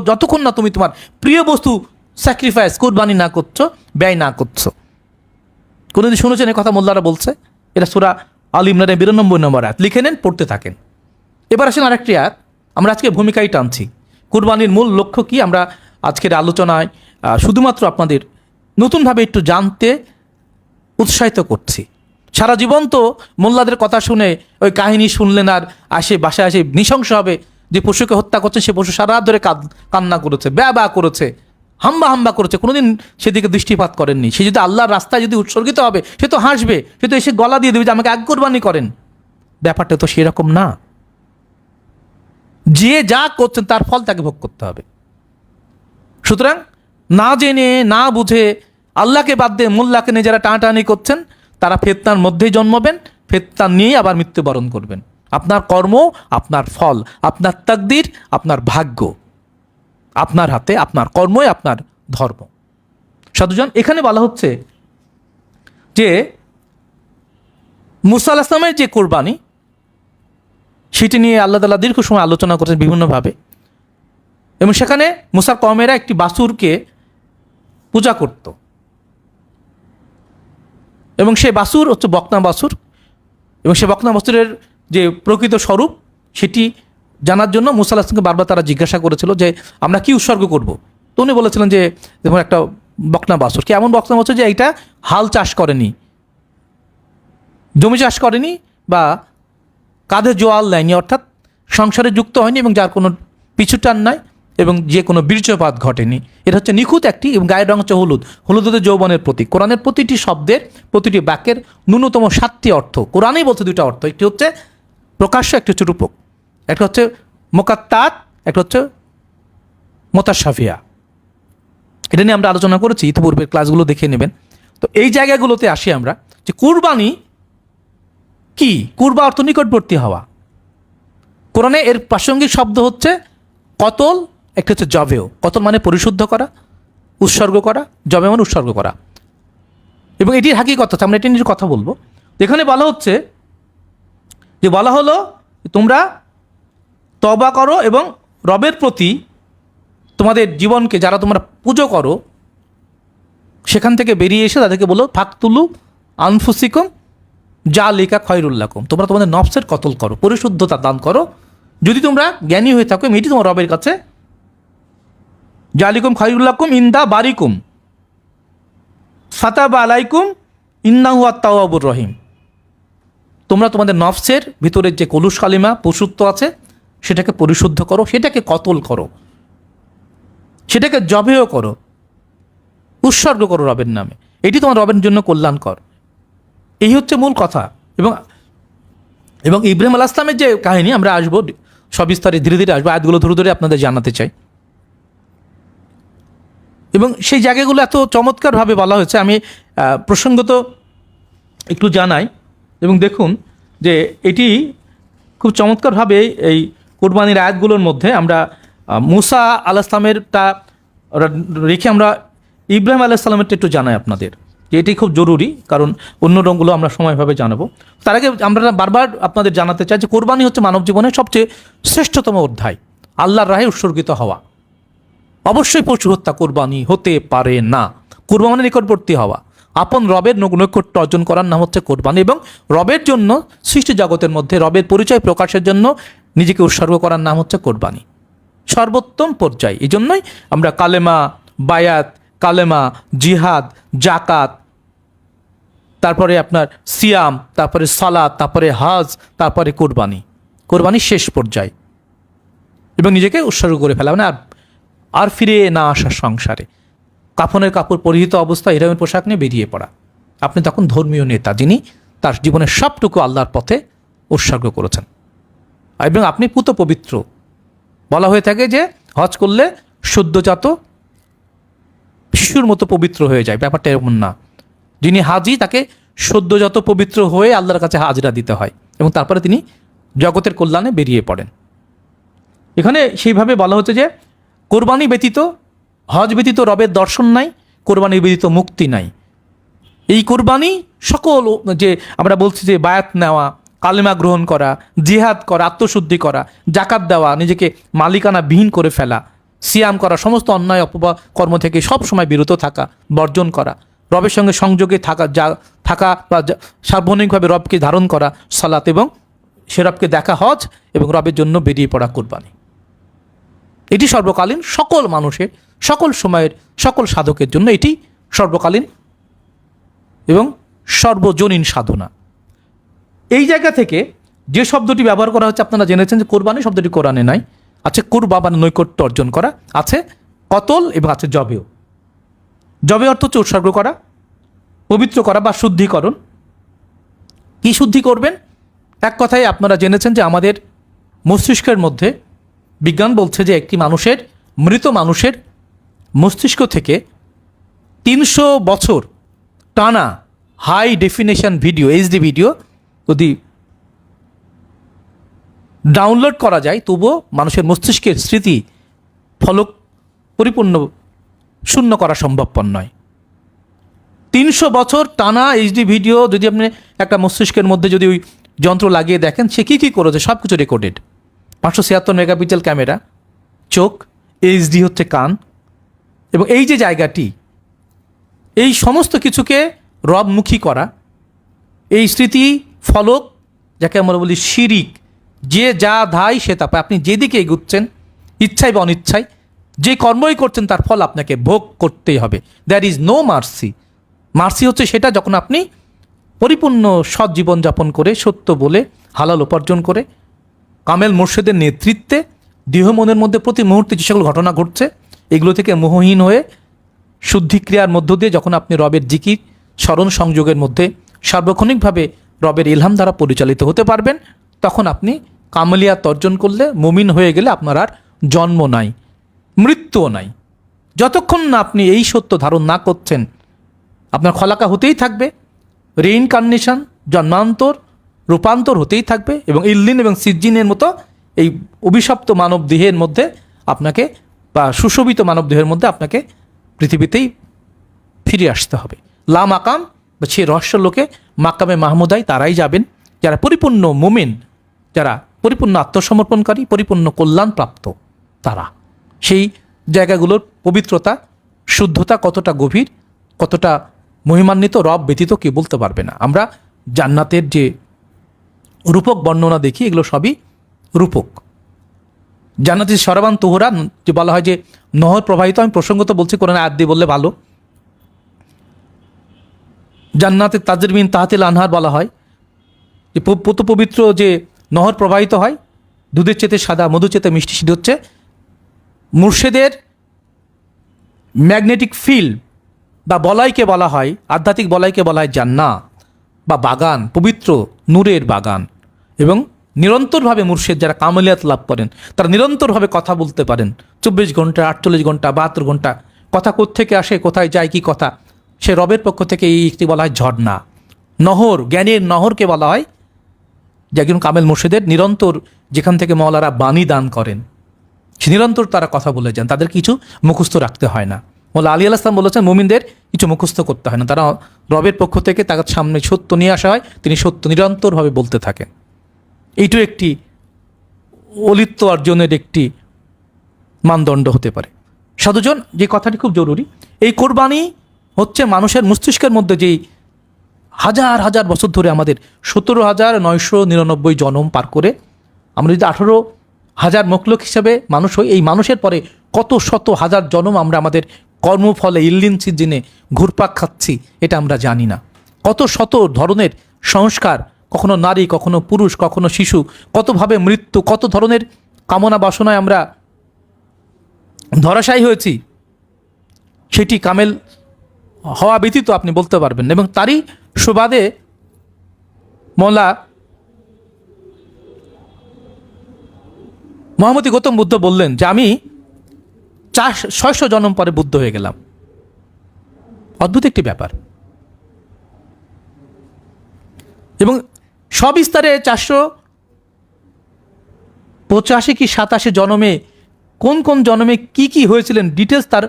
যতক্ষণ না তুমি তোমার প্রিয় বস্তু স্যাক্রিফাইস, কোরবানি না করছো, ব্যয় না করছো। কোনোদিন শুনেছেন এই কথা মোল্লারা বলছে? এটা সূরা আল ইমরানের 92 নম্বর আয়াত। লিখে নেন, পড়তে থাকেন। এবার আসেন আরেকটি আয়াত। আমরা আজকে ভূমিকাই টানছি। কুরবানির মূল লক্ষ্য কি, আমরা আজকের আলোচনায় শুধুমাত্র আপনাদের নতুনভাবে একটু জানতে উৎসাহিত করছি। সারা জীবন তো মোল্লাদের কথা শুনে, ওই কাহিনী শুনলেন, আর বাসায় আসে নৃশংসভাবে যে পশুকে হত্যা করছে, সে পশু সারা রাত ধরে কান্না করেছে, ব্যা করেছে, হাম্বা করেছে, কোনোদিন সেদিকে দৃষ্টিপাত করেননি। সে যদি আল্লাহর রাস্তায় যদি উৎসর্গিত হবে, সে তো হাসবে, সে তো এসে গলা দিয়ে দেবে যে আমাকে আগ কোরবানি করেন। ব্যাপারটা তো সেরকম না। যে যা করছেন তার ফল তাকে ভোগ করতে হবে। সুতরাং না জেনে, না বুঝে, আল্লাহকে বাদ দিয়ে মোল্লাকে নিয়ে যারা টানাটানি করছেন, তারা ফেতনার মধ্যেই জন্মাবেন, ফেতনা নিয়েই আবার মৃত্যুবরণ করবেন। আপনার কর্ম, আপনার ফল, আপনার তাকদির, আপনার ভাগ্য আপনার হাতে, আপনার কর্মই আপনার ধর্ম। সাধুজন, এখানে বলা হচ্ছে যে মুসা আলাইহিস সালামের যে কোরবানি, সেটি নিয়ে আল্লাহ তাআলা দীর্ঘ সময় আলোচনা করেছেন বিভিন্নভাবে। এবং সেখানে মুসার কওমেরা একটি বাছুরকে পূজা করত, এবং সেই বাছুর হচ্ছে বকনা বাছুর। এবং সে বকনা বাছুরের যে প্রকৃত স্বরূপ, সেটি জানার জন্য মুসা আলাইহিস সালামকে বারবার তারা জিজ্ঞাসা করেছিল যে আমরা কি উৎসর্গ করব। তো উনি বলেছিলেন যে যেমন একটা বকনা বাছুর, কি এমন বকনা বাছুর যে এইটা হাল চাষ করেনি, জমি চাষ করেনি, বা কাঁধে জোয়াল নেয়নি, অর্থাৎ সংসারে যুক্ত হয়নি, এবং যার কোনো পিছুটান নাই, এবং যে কোনো বীর্যপাত ঘটেনি। এটা হচ্ছে নিখুঁত একটি, এবং গায়ের রং হচ্ছে হলুদ। হলুদ হচ্ছে যৌবনের প্রতীক। কোরআনের প্রতিটি শব্দের, প্রতিটি বাক্যের ন্যূনতম 7টি অর্থ। কোরআনেই বলছে 2টা অর্থ, একটি হচ্ছে প্রকাশ্য, একটি হচ্ছে রূপক। একটা হচ্ছে মোকাত্তাত, একটা হচ্ছে মোতাশাফিয়া। এটা নিয়ে আমরা আলোচনা করেছি ইতিপূর্বের ক্লাসগুলো দেখে নেবেন। তো এই জায়গাগুলোতে আসি আমরা, যে কুরবানি কি? কুরবা অর্থ নিকটবর্তী হওয়া। কোরআনে এর প্রাসঙ্গিক শব্দ হচ্ছে কতল, একটা হচ্ছে জবেও। কতল মানে পরিশুদ্ধ করা, উৎসর্গ করা, জবে মানে উৎসর্গ করা। এবং এটির হাকিকত হচ্ছে, আমরা এটি নিয়ে কথা বলবো। এখানে বলা হচ্ছে যে, বলা হলো তোমরা তওবা করো এবং রবের প্রতি তোমাদের জীবনকে, যারা তোমরা পুজো করো, সেখান থেকে বেরিয়ে এসে তাদেরকে বলো ফাকতুলু আনফুসিকুম যালিকা খায়রুল লাকুম। তোমরা তোমাদের নফসের কতল করো, পরিশুদ্ধতা দান করো, যদি তোমরা জ্ঞানী হয়ে থাকো। এটি তোমার রবের কাছে জালিকুম খায়রুল লাকুম ইনদা বারিকুম ফাতাবা আলাইকুম ইন্নাহু আত-তাওয়াবুর রহিম। তোমরা তোমাদের নফসের ভিতরের যে কলুষ কালিমা, পশুত্ব আছে, সেটাকে পরিশুদ্ধ করো, সেটাকে কতল করো, সেটাকে জবেও করো, উৎসর্গ করো রবের নামে। এটি তোমার রবের জন্য কল্যাণকর। এই হচ্ছে মূল কথা। এবং ইব্রাহিম আলাইহিস সালামের যে কাহিনী, আমরা আসবো সবিস্তারে, ধীরে ধীরে আসবো, আয়াতগুলো ধরে ধরে আপনাদের জানাতে চাই। এবং সেই জায়গাগুলো এত চমৎকারভাবে বলা হয়েছে, আমি প্রসঙ্গত একটু জানাই। এবং দেখুন যে এটি খুব চমৎকারভাবে এই কুরবানির আয়াতগুলোর মধ্যে আমরা মুসা আলাইহিস সালামেরটা রেখে আমরা ইব্রাহিম আলাইহিস সালামেরটা একটু জানাই আপনাদের, যে এটি খুব জরুরি, কারণ অন্য রঙগুলো আমরা সময়ভাবে জানাবো। তার আগে আমরা বারবার আপনাদের জানাতে চাই যে কোরবানি হচ্ছে মানব জীবনের সবচেয়ে শ্রেষ্ঠতম অধ্যায়। আল্লাহর রাহে উৎসর্গিত হওয়া। অবশ্যই পশু হত্যা কোরবানি হতে পারে না। কোরবানি মানে নিকটবর্তী হওয়া, আপন রবের নৈকট্য অর্জন করার নাম হচ্ছে কোরবানি। এবং রবের জন্য, সৃষ্টি জগতের মধ্যে রবের পরিচয় প্রকাশের জন্য নিজেকে উৎসর্গ করার নাম হচ্ছে কোরবানি, সর্বোত্তম পর্যায়। এই জন্যই আমরা কালেমা, বায়াত, কালেমা, জিহাদ, জাকাত, তারপরে আপনার সিয়াম, তারপরে সালাত, তারপরে হজ, তারপরে কোরবানি। কোরবানি শেষ পর্যায়, এবং নিজেকে উৎসর্গ করে ফেলা, মানে আর ফিরে না আসা সংসারে। কাফনের কাপড় পরিহিত অবস্থায় ইহরামের পোশাক নিয়ে বেরিয়ে পড়া। আপনি তখন ধর্মীয় নেতা, যিনি তার জীবনের সবটুকু আল্লাহর পথে উৎসর্গ করেছেন। এবং আপনি পুত পবিত্র। বলা হয়ে থাকে যে হজ করলে সদ্যজাত শিশুর মতো পবিত্র হয়ে যায়, ব্যাপারটা এমন না। যিনি হাজি তাকে সদ্যজাত পবিত্র হয়ে আল্লাহর কাছে হাজরা দিতে হয় এবং তারপরে তিনি জগতের কল্যাণে বেরিয়ে পড়েন। এখানে সেইভাবে বলা হচ্ছে যে কোরবানি ব্যতীত, হজ ব্যতীত রবের দর্শন নাই, কোরবানি ব্যতীত মুক্তি নাই। এই কোরবানি সকল যে আমরা বলছি যে বায়াত নেওয়া, কালেমা গ্রহণ করা, জিহাদ করা, আত্মশুদ্ধি করা, জাকাত দেওয়া, নিজেকে মালিকানা বিহীন করে ফেলা, সিয়াম করা, সমস্ত অন্যায় কর্ম থেকে সব সময় বিরত থাকা, বর্জন করা, রবের সঙ্গে সংযোগে থাকা বা সার্বজনীনভাবে রবকে ধারণ করা, সালাত, এবং সে রবকে দেখা হজ এবং রবের জন্য বেরিয়ে পড়া কোরবানি। এটি সর্বকালীন সকল মানুষের, সকল সময়ের, সকল সাধকের জন্য এটি সর্বকালীন এবং সর্বজনীন সাধনা। এই জায়গা থেকে যে শব্দটি ব্যবহার করা হচ্ছে আপনারা জেনেছেন যে কোরবানি শব্দটি কোরআনে নাই। আছে কুরবা বা নৈকট্য অর্জন করা, আছে কতল এবং আছে জবেও। জবে অর্থ হচ্ছে উৎসর্গ করা, পবিত্র করা বা শুদ্ধিকরণ। কি শুদ্ধি করবেন? এক কথায় আপনারা জেনেছেন যে আমাদের মস্তিষ্কের মধ্যে বিজ্ঞান বলছে যে একটি মানুষের, মৃত মানুষের মস্তিষ্ক থেকে 300 বছর টানা high definition video, HD video যদি ডাউনলোড করা যায় তবুও মানুষের মস্তিষ্কের স্মৃতি ফলক পরিপূর্ণ শূন্য করা সম্ভবপর নয়। 300 বছর টানা এইচডি ভিডিও যদি আপনি একটা মস্তিষ্কের মধ্যে যদি ওই যন্ত্র লাগিয়ে দেখেন, সে কী কী করেছে সব কিছু রেকর্ডেড। 576 মেগাপিক্সেল ক্যামেরা, চোখ, এইচডি হচ্ছে কান, এবং এই যে জায়গাটি, এই সমস্ত কিছুকে রবমুখী করা, এই স্মৃতি ফলক যাকে আমরা বলি শিরিক, যে যা ধাই সে তা পায়। আপনি যেদিকে এগুচ্ছেন ইচ্ছায় বা অনিচ্ছায়, যে কর্মই করছেন তার ফল আপনাকে ভোগ করতেই হবে। There is no mercy. Mercy হচ্ছে সেটা যখন আপনি পরিপূর্ণ সৎ জীবনযাপন করে, সত্য বলে, হালাল উপার্জন করে, কামেল মুর্শিদের নেতৃত্বে দেহ মনের মধ্যে প্রতি মুহূর্তে যে সকল ঘটনা ঘটছে এগুলো থেকে মোহহীন হয়ে শুদ্ধিক্রিয়ার মধ্য দিয়ে যখন আপনি রবের জিকির, স্মরণ, সংযোগের মধ্যে সার্বক্ষণিকভাবে রবের ইলহাম দ্বারা পরিচালিত হতে পারবেন, তখন আপনি কামালিয়াত অর্জন করলে, মুমিন হয়ে গেলে আপনার আর জন্ম নাই, মৃত্যুও নাই। যতক্ষণ না আপনি এই সত্য ধারণ না করছেন আপনার খলাকা হতেই থাকবে, রিইনকার্নেশন, জন্মান্তর, রূপান্তর হতেই থাকবে, এবং ইল্লিন এবং সিজ্জিনের মতো এই অভিশপ্ত মানব দেহের মধ্যে আপনাকে, বা সুশোভিত মানব দেহের মধ্যে আপনাকে পৃথিবীতেই ফিরে আসতে হবে। লা মাকাম বা সে রহস্য লোকে মাকামে মাহমুদাই তারাই যাবেন যারা পরিপূর্ণ মুমিন, যারা পরিপূর্ণ আত্মসমর্পণকারী, পরিপূর্ণ কল্যাণপ্রাপ্ত। তারা সেই জায়গাগুলোর পবিত্রতা, শুদ্ধতা কতটা গভীর, কতটা মহিমান্বিত রব ব্যতীত কেউ বলতে পারবে না। আমরা জান্নাতের যে রূপক বর্ণনা দেখি এগুলো সবই রূপক। জান্নাতি সরাবান তোহরা, যে বলা হয় যে নহর প্রবাহিত, আমি প্রসঙ্গত বলছি, কোরআনে আয়াত দিয়ে বললে ভালো। জান্নাতের তাজরিমিন তাহাতিল আনহার বলা হয় যে পবিত্র যে নহর প্রবাহিত হয়, দুধের চেতে সাদা, মধুর চেতে মিষ্টি, সেটি হচ্ছে মুর্শেদের ম্যাগনেটিক ফিল্ড বা বলাইকে বলা হয়, আধ্যাত্মিক বলাইকে বলা হয় জান্নাত বা বাগান, পবিত্র নূরের বাগান। এবং নিরন্তরভাবে মুর্শেদ যারা কামালিয়াত লাভ করেন তারা নিরন্তরভাবে কথা বলতে পারেন, 24 ঘন্টা, 48 ঘন্টা, 72 ঘন্টা। কথা কোত্থেকে আসে, কোথায় যায়, কি কথা, সে রবের পক্ষ থেকে এই একটি বলা হয় ঝর্ণা, নহর, জ্ঞানের নহরকে বলা হয়। যে একজন কামেল মুর্শেদের নিরন্তর যেখান থেকে মওলারা বাণী দান করেন, সে নিরন্তর তারা কথা বলে যান, তাদের কিছু মুখস্থ রাখতে হয় না। মওলা আলী আলাইহিস সালাম বলেছেন মুমিনদের কিছু মুখস্থ করতে হয় না, তারা রবের পক্ষ থেকে তার সামনে সত্য নিয়ে আসা হয়, তিনি সত্য নিরন্তরভাবে বলতে থাকেন। এইটাও একটি অলিত্ব অর্জনের একটি মানদণ্ড হতে পারে। সাধুজন, যে কথাটি খুব জরুরি, এই কোরবানি হচ্ছে মানুষের মস্তিষ্কের মধ্যে যেই হাজার হাজার বছর ধরে আমাদের 17,999 জন্ম পার করে আমরা যদি 18,000 মখলুক হিসাবে মানুষ হই, এই মানুষের পরে কত শত হাজার জন্ম আমরা আমাদের কর্মফলে ইল্লিন সিজ্জিনে ঘুরপাক খাচ্ছি এটা আমরা জানি না। কত শত ধরনের সংস্কার, কখনো নারী, কখনো পুরুষ, কখনো শিশু, কতভাবে মৃত্যু, কত ধরনের কামনা বাসনায় আমরা ধরাশায়ী হয়েছি, সেটি কামেল হওয়া ব্যতীত আপনি বলতে পারবেন। এবং তারই সুবাদে মওলা মহামতি গৌতম বুদ্ধ বললেন যে আমি 600 জন্ম পরে বুদ্ধ হয়ে গেলাম। অদ্ভুত একটি ব্যাপার। এবং সবিস্তারে 485 কি 87 জন্মে কোন কোন জন্মে কি কি হয়েছিলেন ডিটেলস তার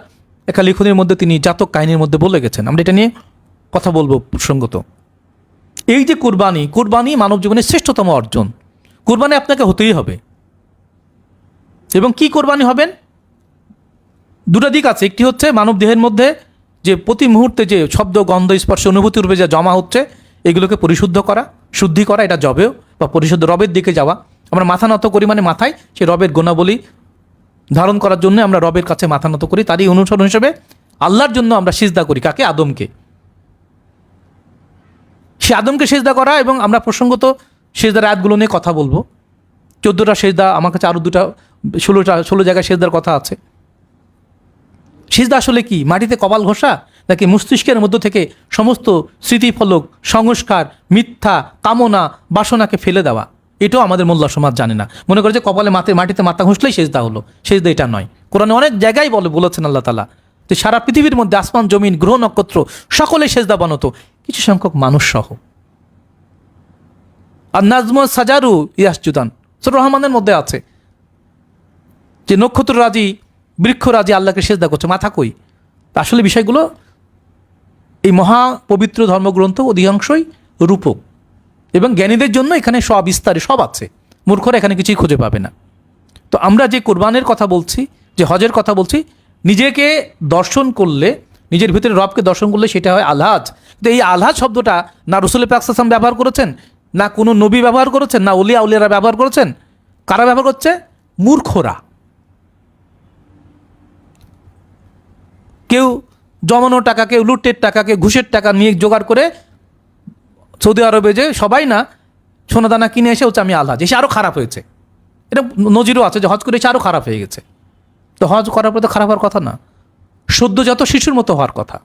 একটা লেখনের মধ্যে তিনি জাতক কাহিনীর মধ্যে বলে গেছেন। আমরা এটা নিয়ে কথা বলবো প্রসঙ্গত। এই যে কুরবানি মানব জীবনের শ্রেষ্ঠতম অর্জন। কুরবানি আপনাকে হতেই হবে। এবং কি কুরবানি হবেন? দুটো দিক আছে। একটি হচ্ছে মানব দেহের মধ্যে যে প্রতি মুহূর্তে যে শব্দ, গন্ধ, স্পর্শ, অনুভূতি রূপে যা জমা হচ্ছে এগুলোকে পরিশুদ্ধ করা, শুদ্ধি করা, এটা জবেও বা পরিশুদ্ধ রবের দিকে যাওয়া। আমরা মাথা নত করি মানে মাথায় সেই রবের গুণাবলী ধারণ করার জন্য আমরা রবের কাছে মাথা নত করি। তারই অনুসরণ হিসেবে আল্লাহর জন্য আমরা সিজদা করি। কাকে? আদমকে। সে আদমকে সিজদা করা। এবং আমরা প্রসঙ্গত সিজদার আয়াতগুলো নিয়ে কথা বলবো। 14টা সিজদা, আমার কাছে আরও 16 জায়গায় সিজদার কথা আছে। সিজদা আসলে কি? মাটিতে কপাল ঘষা, নাকি মস্তিষ্কের মধ্য থেকে সমস্ত স্মৃতিফলক, সংস্কার, মিথ্যা, কামনা, বাসনাকে ফেলে দেওয়া? এটাও আমাদের মোল্লা সমাজ জানে না। মনে করে যে কপালে মাটিতে মাথা ঘষলেই সেজদা হলো। সেজদা এটা নয়। কোরআনে অনেক জায়গায় বলেছেন আল্লাহ তাআলা যে সারা পৃথিবীর মধ্যে আসমান, জমিন, গ্রহ, নক্ষত্র সকলে সেজদা বানাতো, কিছু সংখ্যক মানুষ সহ। আর নাজম সাজারু ইয়াসজুদান সূরা রহমানের মধ্যে আছে যে নক্ষত্ররাজি, বৃক্ষরাজি আল্লাহকে সেজদা করছে, মাথা কই? আসলে বিষয়গুলো এই মহা পবিত্র ধর্মগ্রন্থ অধিকাংশই রূপক এবং জ্ঞানীদের জন্য এখানে সবিস্তারে সব আছে। মূর্খরা এখানে কিছুই খুঁজে পাবে না। তো আমরা যে কোরবানের কথা বলছি, যে হজের কথা বলছি, নিজেকে দর্শন করলে, নিজের ভিতরে রবকে দর্শন করলে সেটা হয় আলহাজ। কিন্তু এই আলহাজ শব্দটা না রাসূল পাক সাল্লাল্লাহু আলাইহি ওয়াসাল্লাম ব্যবহার করেছেন, না কোনো নবী ব্যবহার করেছেন, না আউলিয়ারা ব্যবহার করেছেন। কারা ব্যবহার করছে? মূর্খরা। কেউ জমানো টাকা, কেউ লুটের টাকা, কেউ ঘুষের টাকা নিয়ে জোগাড় করে সৌদি আরবে যে সবাই না সোনাদানা কিনে এসে হচ্ছে আমি আলহাজ, এসে আরও খারাপ হয়েছে। এটা নজিরও আছে যে হজ করে এসে আরও খারাপ হয়ে গেছে। তো হজ করার পরে তো খারাপ হওয়ার কথা না, সদ্যজাত শিশুর মতো হওয়ার কথা।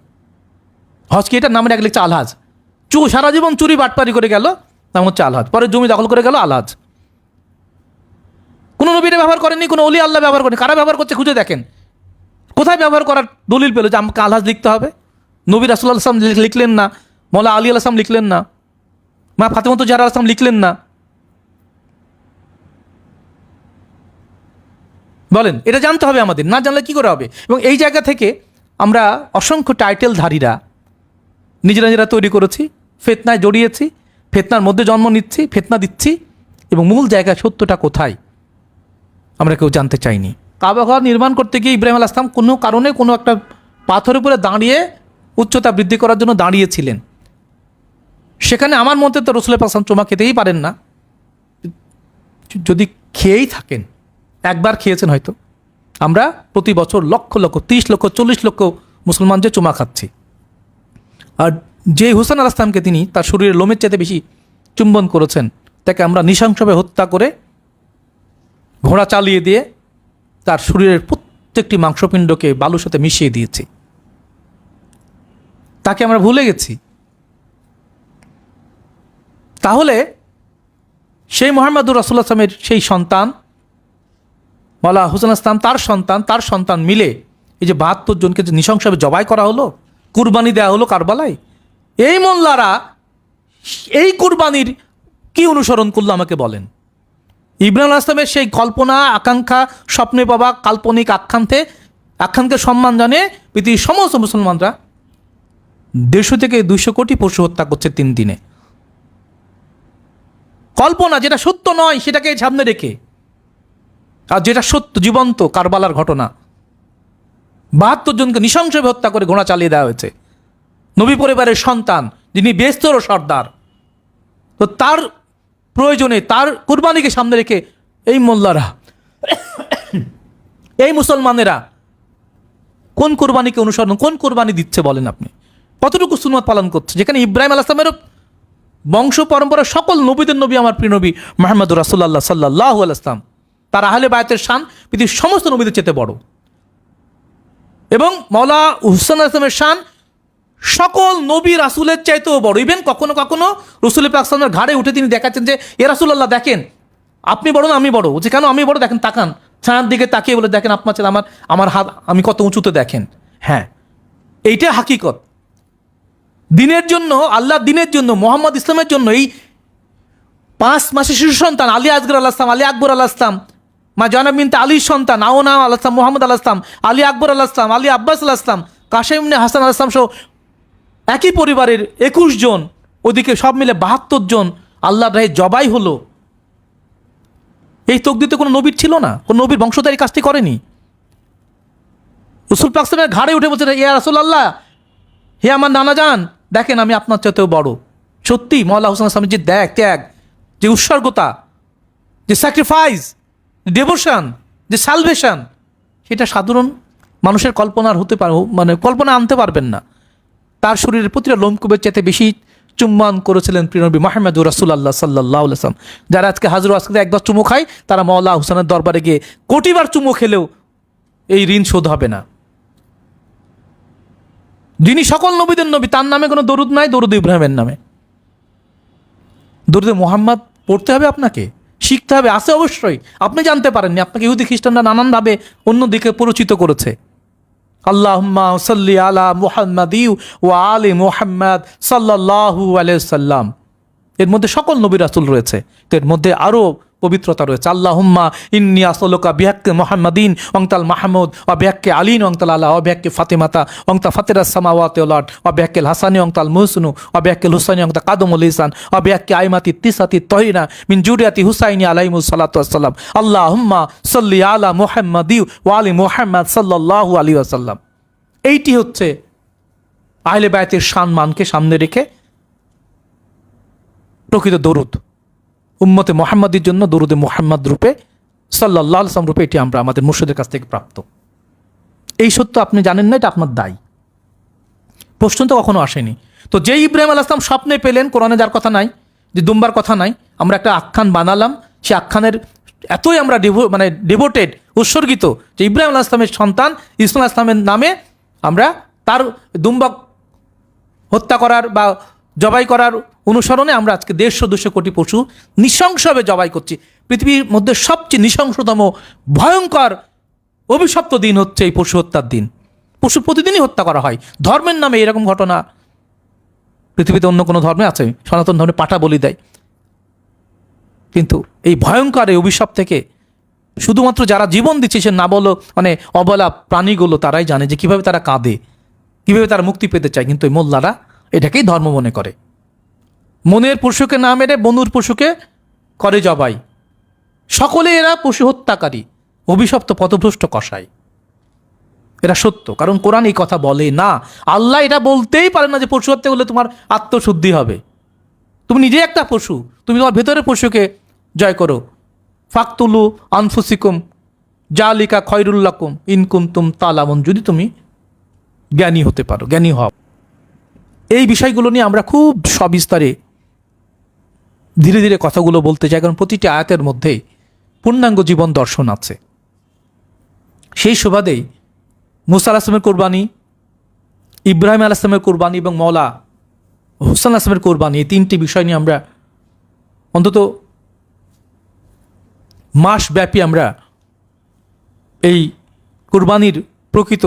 হজ কি? এটার নামে এক লিখছে আলহাজ। সারা জীবন চুরি বাটপারি করে গেল, নাম হচ্ছে আলহাজ। পরে জমি দখল করে গেল, আলহাজ। কোনো নবীরা ব্যবহার করেনি, কোনো অলি আল্লাহ ব্যবহার করেনি। কারা ব্যবহার করছে খুঁজে দেখেন। কোথায় ব্যবহার করার দলিল পেল যে আমাকে আলহাজ লিখতে হবে? নবী রাসূলুল্লাহ সাল্লাল্লাহু আলাইহি ওয়াসাল্লাম লিখলেন না, মওলা আলী আলাইহিস সালাম লিখলেন না, মা ফাতেমা জাহরা আলাইহিস সালাম লিখলেন না। বলেন, এটা জানতে হবে আমাদের। না জানলে কি করে হবে? এবং এই জায়গা থেকে আমরা অসংখ্য টাইটেলধারীরা নিজেরা তৈরি করেছি, ফিতনায় জড়িয়েছি, ফিতনার মধ্যে জন্ম নিচ্ছি, ফিতনা দিচ্ছি, এবং মূল জায়গায় সত্যটা কোথায় আমরা কেউ জানতে চাইনি। কাবা ঘর নির্মাণ করতে গিয়ে ইব্রাহিম আলাইহিস সালাম কোনো কারণে কোনো একটা পাথরের উপরে দাঁড়িয়ে উচ্চতা বৃদ্ধি করার জন্য দাঁড়িয়েছিলেন। সেখানে আমার মতে তো রাসূল পাক সাল্লাল্লাহু আলাইহি ওয়াসাল্লাম চুমা খেতেই পারেন না। যদি খেয়েই থাকেন, একবার খেয়েছেন হয়তো। আমরা প্রতি বছর লক্ষ লক্ষ, 30 লক্ষ, 40 লক্ষ মুসলমান যে চুমা খাচ্ছি। আর যে হুসেন আলাইহিস সালামকে তিনি তার শরীরের লোমের চাইতে বেশি চুম্বন করেছেন, তাকে আমরা নৃশংসভাবে হত্যা করে ঘোড়া চালিয়ে দিয়ে তার শরীরের প্রত্যেকটি মাংসপিণ্ডকে বালুর সাথে মিশিয়ে দিয়েছি। তাকে আমরা ভুলে গেছি। তাহলে সেই মুহাম্মদুর রাসূলুল্লাহ সাল্লাল্লাহু আলাইহি ওয়াসাল্লামের সেই সন্তান মাওলা হুসেন ইসলাম, তার সন্তান মিলে এই যে 72 জনকে যে নৃশংসভাবে জবাই করা হলো, কুরবানি দেওয়া হলো কারবালায়, এই মোল্লারা এই কুরবানির কি অনুসরণ করলো আমাকে বলেন? ইব্রাহিম আলাইহিস সালামের সেই কল্পনা, আকাঙ্ক্ষা, স্বপ্নে পাওয়া কাল্পনিক আখ্যানকে সম্মান জানিয়ে পৃথিবীর সমস্ত মুসলমানরা 150 থেকে 200 কোটি পশু হত্যা করছে 3 দিনে। কল্পনা, যেটা সত্য নয় সেটাকে সামনে রেখে, আর যেটা সত্য জীবন্ত কারবালার ঘটনা, 72 জনকে নৃশংসভাবে হত্যা করে ঘোড়া চালিয়ে দেওয়া হয়েছে। নবী পরিবারের সন্তান, যিনি বেস্তর সর্দার, তো তার প্রয়োজনে তার কুরবানিকে সামনে রেখে এই মোল্লারা, এই মুসলমানেরা কোন কুরবানিকে অনুসরণ, কোন কুরবানি দিচ্ছে বলেন আপনি? কতটুকু সুন্নাত পালন করছে? যেখানে ইব্রাহিম আলাইহিস সালামের বংশ পরম্পরা সকল নবীদের নবী আমার প্রিয় নবী মুহাম্মদুর রাসূলুল্লাহ সাল্লাল্লাহু আলাইহি ওয়াসাল্লাম, তার আহলে বায়তের শান পৃথিবীর সমস্ত নবীদের চেয়ে বড়। এবং মাওলা হুসেন আলাইহিস সালামের শান সকল নবী রাসূলের চাইতেও বড়। ইভেন কখনো কখনো রাসূল পাক সাল্লাল্লাহু আলাইহি ওয়াসাল্লামের ঘাড়ে উঠে তিনি দেখাচ্ছেন যে এ রাসূলুল্লাহ দেখেন আপনি বড় না আমি বড়? বলছে কেন আমি বড়? দেখেন তাকান, ছায়ার দিকে তাকিয়ে বলে দেখেন আপনার ছেলে আমার হাত আমি কত উঁচুতে দেখেন। হ্যাঁ, এইটা হাকিকত। দিনের জন্য, আল্লাহ দিনের জন্য, মোহাম্মদ ইসলামের জন্য এই 5 মাসের শিশু সন্তান আলী আসগর আল্লাহ ইসলাম, আলী আকবর আল্লাহ ইসলাম, মা জয়নাব বিনতে আলীর সন্তান আওনা আল্লাহ ইসলাম, মোহাম্মদ আল্লাহ ইসলাম, আলী আকবর আল্লাহ ইসলাম, আলী আব্বাস আল্লাহ ইসলাম, কাশেম ইবনে হাসান আল্লাহ ইসলাম সহ একই পরিবারের 21 জন, ওদিকে সব মিলে 72 জন আল্লাহর রাহে জবাই হলো। এই তকদিতে কোনো নবীর ছিল না, কোনো নবীর বংশধারী কাজটি করেনি। রাসূল পাক সাল্লাল্লাহু ঘাড়ে উঠে বলছে, ইয়া রাসূলুল্লাহ, হে আমার নানা যান, দেখেন আমি আপনার চাইতেও বড়। সত্যি মওলা হোসেন আসলামের যে ত্যাগ, যে উৎসর্গতা, যে স্যাক্রিফাইস, ডেভোশন, যে সালভেশন, সেটা সাধারণ মানুষের কল্পনার হতে পারে, মানে কল্পনা আনতে পারবেন না। তার শরীরের প্রতিটা লোমকূপের চাইতে বেশি চুম্বন করেছিলেন প্রিয় নবী মুহাম্মদ রাসূলুল্লাহ সাল্লাল্লাহু আলাইহি ওয়াসাল্লাম। যারা আজকে হাজর আজকে একবার চুমু খায়, তারা মওলা হোসেনের দরবারে গিয়ে কোটিবার চুমু খেলেও এই ঋণ শোধ হবে না। যিনি সকল নবীদের নবী, তার নামে কোনো দরুদ নাই, দরুদ ইব্রাহিমের নামে। দরুদে মুহাম্মদ পড়তে হবে, আপনাকে শিখতে হবে, আছে অবশ্যই। আপনি জানতে পারেননি, আপনাকে ইহুদি খ্রিস্টানরা নানানভাবে অন্যদিকে পরিচিত করেছে। আল্লাহুম্মা সাল্লি আলা মুহাম্মাদি ওয়া আলি মুহাম্মাদ সাল্লাল্লাহু আলাইহি সাল্লাম। এর মধ্যে সকল নবী রাসূল রয়েছে, এর মধ্যে আরও পবিত্রতা রয়েছে। আল্লাহুম্মা ইন্নী আসআলুকা বিহাক্কি মুহাম্মাদিন ওয়াংতাল মাহমুদ ওয়া বিহাক্কি আলীন ওয়াংতাল আলা ওয়া বিহাক্কি ফাতিমাতা ওয়াংতা ফাতিরাস সামাওয়াতি ওয়াল আরদ ওয়া বিহাক্কিল হাসানি ওয়াংতাল মুহসিনু ওয়া বিহাক্কিল হুসাইনি ওয়াংতা কাদমুল ইহসান ওয়া বিহাক্কি আইমাতি তিসাতি তাহিরা মিন জুরিয়াতি হুসাইনি আলাইহিমুস সালাতু ওয়াস সালাম। আল্লাহুম্মা সাল্লি আলা মুহাম্মাদি ওয়া আলি মুহাম্মাদ সাল্লাল্লাহু আলাইহি ওয়াসাল্লাম। এইটি হচ্ছে আহলে বায়তের সম্মানকে সামনে রেখে প্রকৃত দরুদ, উম্মতে মুহাম্মাদির জন্য দরুদে মুহাম্মদ রূপে, সাল্লাল্লাহু আলাইহি ওয়াসাল্লাম রূপে এটি আমরা আমাদের মুর্শিদের কাছ থেকে প্রাপ্ত। এই সত্য আপনি জানেন না, এটা আপনার দায়। প্রশ্ন তো কখনো আসেনি। তো যেই ইব্রাহিম আলাইহিস সালাম স্বপ্নে পেলেন, কোরআনে যার কথা নাই, যে দুম্বার কথা নাই, আমরা একটা আখ্যান বানালাম, সে আখ্যানের এতই আমরা ডিভোটেড, উৎসর্গিত, যে ইব্রাহিম আলাইহিস সালামের সন্তান ইসমাঈল আলাইহিস সালামের নামে আমরা তার দুম্বা হত্যা করার বা জবাই করার অনুসরণে আমরা আজকে 150-200 কোটি পশু নৃশংসভাবে জবাই করছি। পৃথিবীর মধ্যে সবচেয়ে নৃশংসতম ভয়ঙ্কর অভিশপ্ত দিন হচ্ছে এই পশু হত্যার দিন। পশু প্রতিদিনই হত্যা করা হয়। ধর্মের নামে এরকম ঘটনা পৃথিবীতে অন্য কোনো ধর্মে আছে? সনাতন ধর্মে পাঠা বলি দেয়। কিন্তু এই ভয়ঙ্কর এই অভিশাপ থেকে শুধুমাত্র যারা জীবন দিচ্ছে, সে না বলো অবলা প্রাণীগুলো, তারাই জানে যে কিভাবে তারা কাঁদে, কিভাবে তারা মুক্তি পেতে চায়। কিন্তু এই মোল্লারা এটাকেই ধর্ম মনে করে। মনের পশুকে না মেরে বনুর পশুকে করে জবাই। সকলে এরা পশু হত্যাকারী, অভিশপ্ত পথভ্রষ্ট কসাই। এরা সত্য, কারণ কোরআন এই কথা বলে না। আল্লাহ এটা বলতেই পারে না যে পশু হত্যা করলে তোমার আত্মশুদ্ধি হবে। তুমি নিজে একটা পশু, তুমি তোমার ভেতরের পশুকে জয় করো। ফাকতুলু আনফুসিকুম জালিকা খয়রুল লাকুম ইন কুনতুম তালামুন, যদি তুমি জ্ঞানী হতে পারো, জ্ঞানী হও। এই বিষয়গুলো নিয়ে আমরা খুব সবিস্তারে ধীরে ধীরে কথাগুলো বলতে চাই, কারণ প্রতিটি আয়াতের মধ্যে পূর্ণাঙ্গ জীবন দর্শন আছে। সেই সুবাদেই মুসা আলাইহিস সালামের কোরবানি, ইব্রাহিম আলাইহিস সালামের কোরবানি এবং মওলা হোসেন আলাইহিস সালামের কোরবানি, এই তিনটি বিষয় নিয়ে আমরা অন্তত মাসব্যাপী আমরা এই কোরবানির প্রকৃত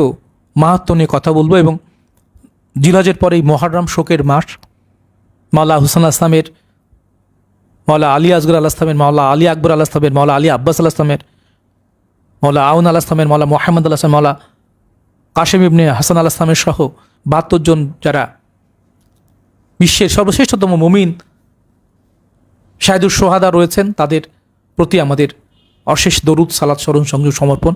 মাহাত্ম্য নিয়ে কথা বলবো। এবং জিলহজের পরে এই মুহররম শোকের মাস, মওলা হোসেন আলাইহিস সালামের, মওলা আলী আসগর আলাইহিস সালামের, মওলা আলী আকবর আলাইহিস সালামের, মওলা আলী আব্বাস আলাইহিস সালামের, মওলা আউন আলাইহিস সালামের, মওলা মুহাম্মদ আলাইহিস সালাম, মওলা কাশেম ইবনে হাসান আলাইহিস সালামের সহ 72 জন যারা বিশ্বের সর্বশ্রেষ্ঠতম মুমিন শাহিদুল সোহাদা রয়েছেন, তাদের প্রতি আমাদের অশেষ দরুদ, সালাত, স্মরণ, সংযোগ, সমর্পণ।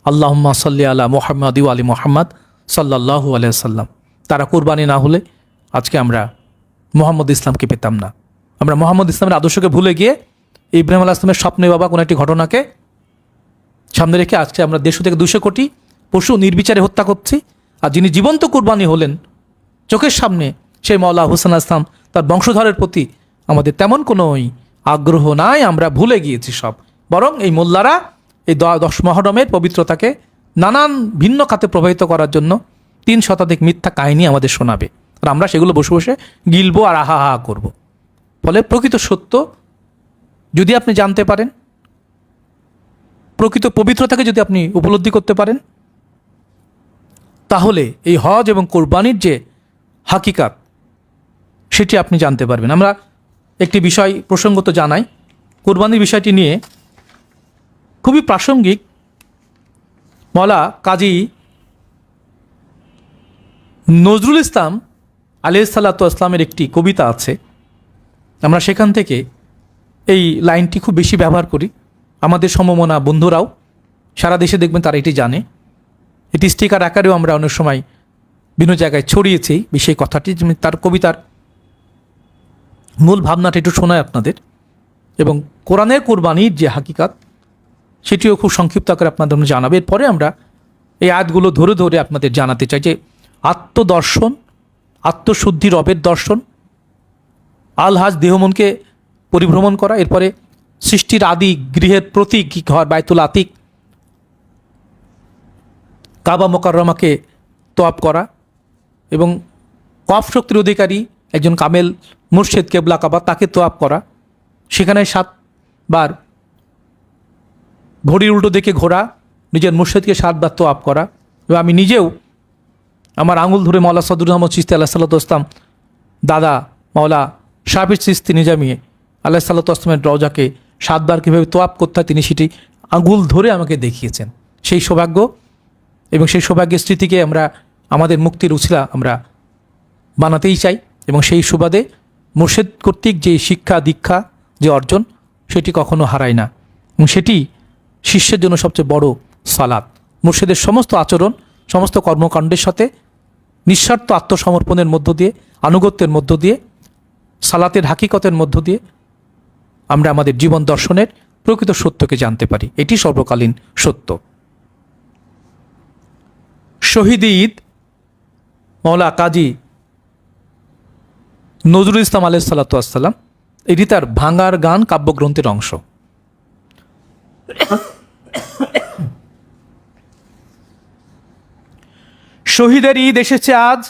আল্লাহুম্মা সাল্লি আলা মুহাম্মাদ ওয়া আলি মুহাম্মাদ সাল্লাল্লাহু আলাইহি ওয়াসাল্লাম। তারা কোরবানি না হলে আজকে আমরা মুহাম্মদ ইসলামকে পেতাম না। আমরা মুহাম্মদ ইসলামের আদর্শকে ভুলে গিয়ে ইব্রাহিম আলাইহিস সালামের স্বপ্নে বাবা কোনো একটি ঘটনাকে সামনে রেখে আজকে আমরা 150 থেকে 200 কোটি পশু নির্বিচারে হত্যা করছি। আর যিনি জীবন্ত কোরবানি হলেন চোখের সামনে, সেই মওলা হোসেন আলাইহিস সালাম, তার বংশধরের প্রতি আমাদের তেমন কোনো আগ্রহ নাই, আমরা ভুলে গিয়েছি সব। বরং এই মোল্লারা এই 10 মুহররমের পবিত্রতাকে নানান ভিন্ন খাতে প্রবাহিত করার জন্য 3 শতাধিক মিথ্যা কাহিনী আমাদের শোনাবে, আর আমরা সেগুলো বসে বসে গিলবো আর আহা হা করব। ফলে প্রকৃত সত্য যদি আপনি জানতে পারেন, প্রকৃত পবিত্রতাকে যদি আপনি উপলব্ধি করতে পারেন, তাহলে এই হজ এবং কোরবানির যে হাকিকাত সেটি আপনি জানতে পারবেন। আমরা একটি বিষয় প্রসঙ্গত জানাই, কোরবানির বিষয়টি নিয়ে খুবই প্রাসঙ্গিক। মওলা কাজী নজরুল ইসলাম আলাইহিসসালাতু ওয়াসসালামের একটি কবিতা আছে, আমরা সেখান থেকে এই লাইনটি খুব বেশি ব্যবহার করি। আমাদের সমমনা বন্ধুরাও সারা দেশে দেখবেন তারা এটি জানে। এটি স্টিকার আকারেও আমরা অনেক সময় বিভিন্ন জায়গায় ছড়িয়েছি সেই কথাটি। তার কবিতার মূল ভাবনাটা একটু শোনায় আপনাদের, এবং কোরআনের কোরবানির যে হাকিকাত সেটিও খুব সংক্ষিপ্ত আকারে আপনাদের জানাবে। এরপরে আমরা এই আয়াতগুলো ধরে ধরে আপনাদের জানাতে চাই যে আত্মদর্শন, আত্মশুদ্ধি, রবের দর্শন, আল হাজ দেহমনকে পরিভ্রমণ করা, এরপরে সৃষ্টির আদি গৃহের প্রতীক ঘর বাইতুল আতিক, কাবা মোকাররমাকে তোয়াব করা, এবং কফ শক্তির অধিকারী একজন কামেল মুর্শিদ কেবলা কাবা তাকে তোয়াব করা, সেখানে 7 বার ঘড়ির উল্টো দিকে ঘোরা, নিজের মুর্শিদকে 7 বার তোয়াব করা। এবং আমি নিজেও আমার আঙুল ধরে মাওলা সদরুল আহমদ চিশতি আলাইহিসসালাতু ওয়াসসালাম দাদা মাওলা শাফি চিশতি নিজামী আলাইহিসসালাতু ওয়াসসালামের রওজাকে 7 বার কীভাবে তোয়াব করতে হয় তিনি সেটি আঙুল ধরে আমাকে দেখিয়েছেন। সেই সৌভাগ্য এবং সেই সৌভাগ্যের স্মৃতিকে আমরা আমাদের মুক্তির উছিলা আমরা বানাতেই চাই, এবং সেই সুবাদে মুর্শিদ কর্তৃক যে শিক্ষা দীক্ষা যে অর্জন সেটি কখনো হারায় না, এবং সেটি শিষ্যের জন্য সবচেয়ে বড় সালাত। মুর্শিদের সমস্ত আচরণ, সমস্ত কর্মকাণ্ডের সাথে নিঃস্বার্থ আত্মসমর্পণের মধ্য দিয়ে, আনুগত্যের মধ্য দিয়ে, সালাতের হাকিকতের মধ্য দিয়ে আমরা আমাদের জীবন দর্শনের প্রকৃত সত্যকে জানতে পারি। এটি সর্বকালীন সত্য। শহীদ ঈদ মওলা কাজী নজরুল ইসলাম আলাইহিসসালাতু ওয়াসসালাম, এটি তার ভাঙার গান কাব্যগ্রন্থের অংশ। শহীদের ঈদ এসেছে আজ,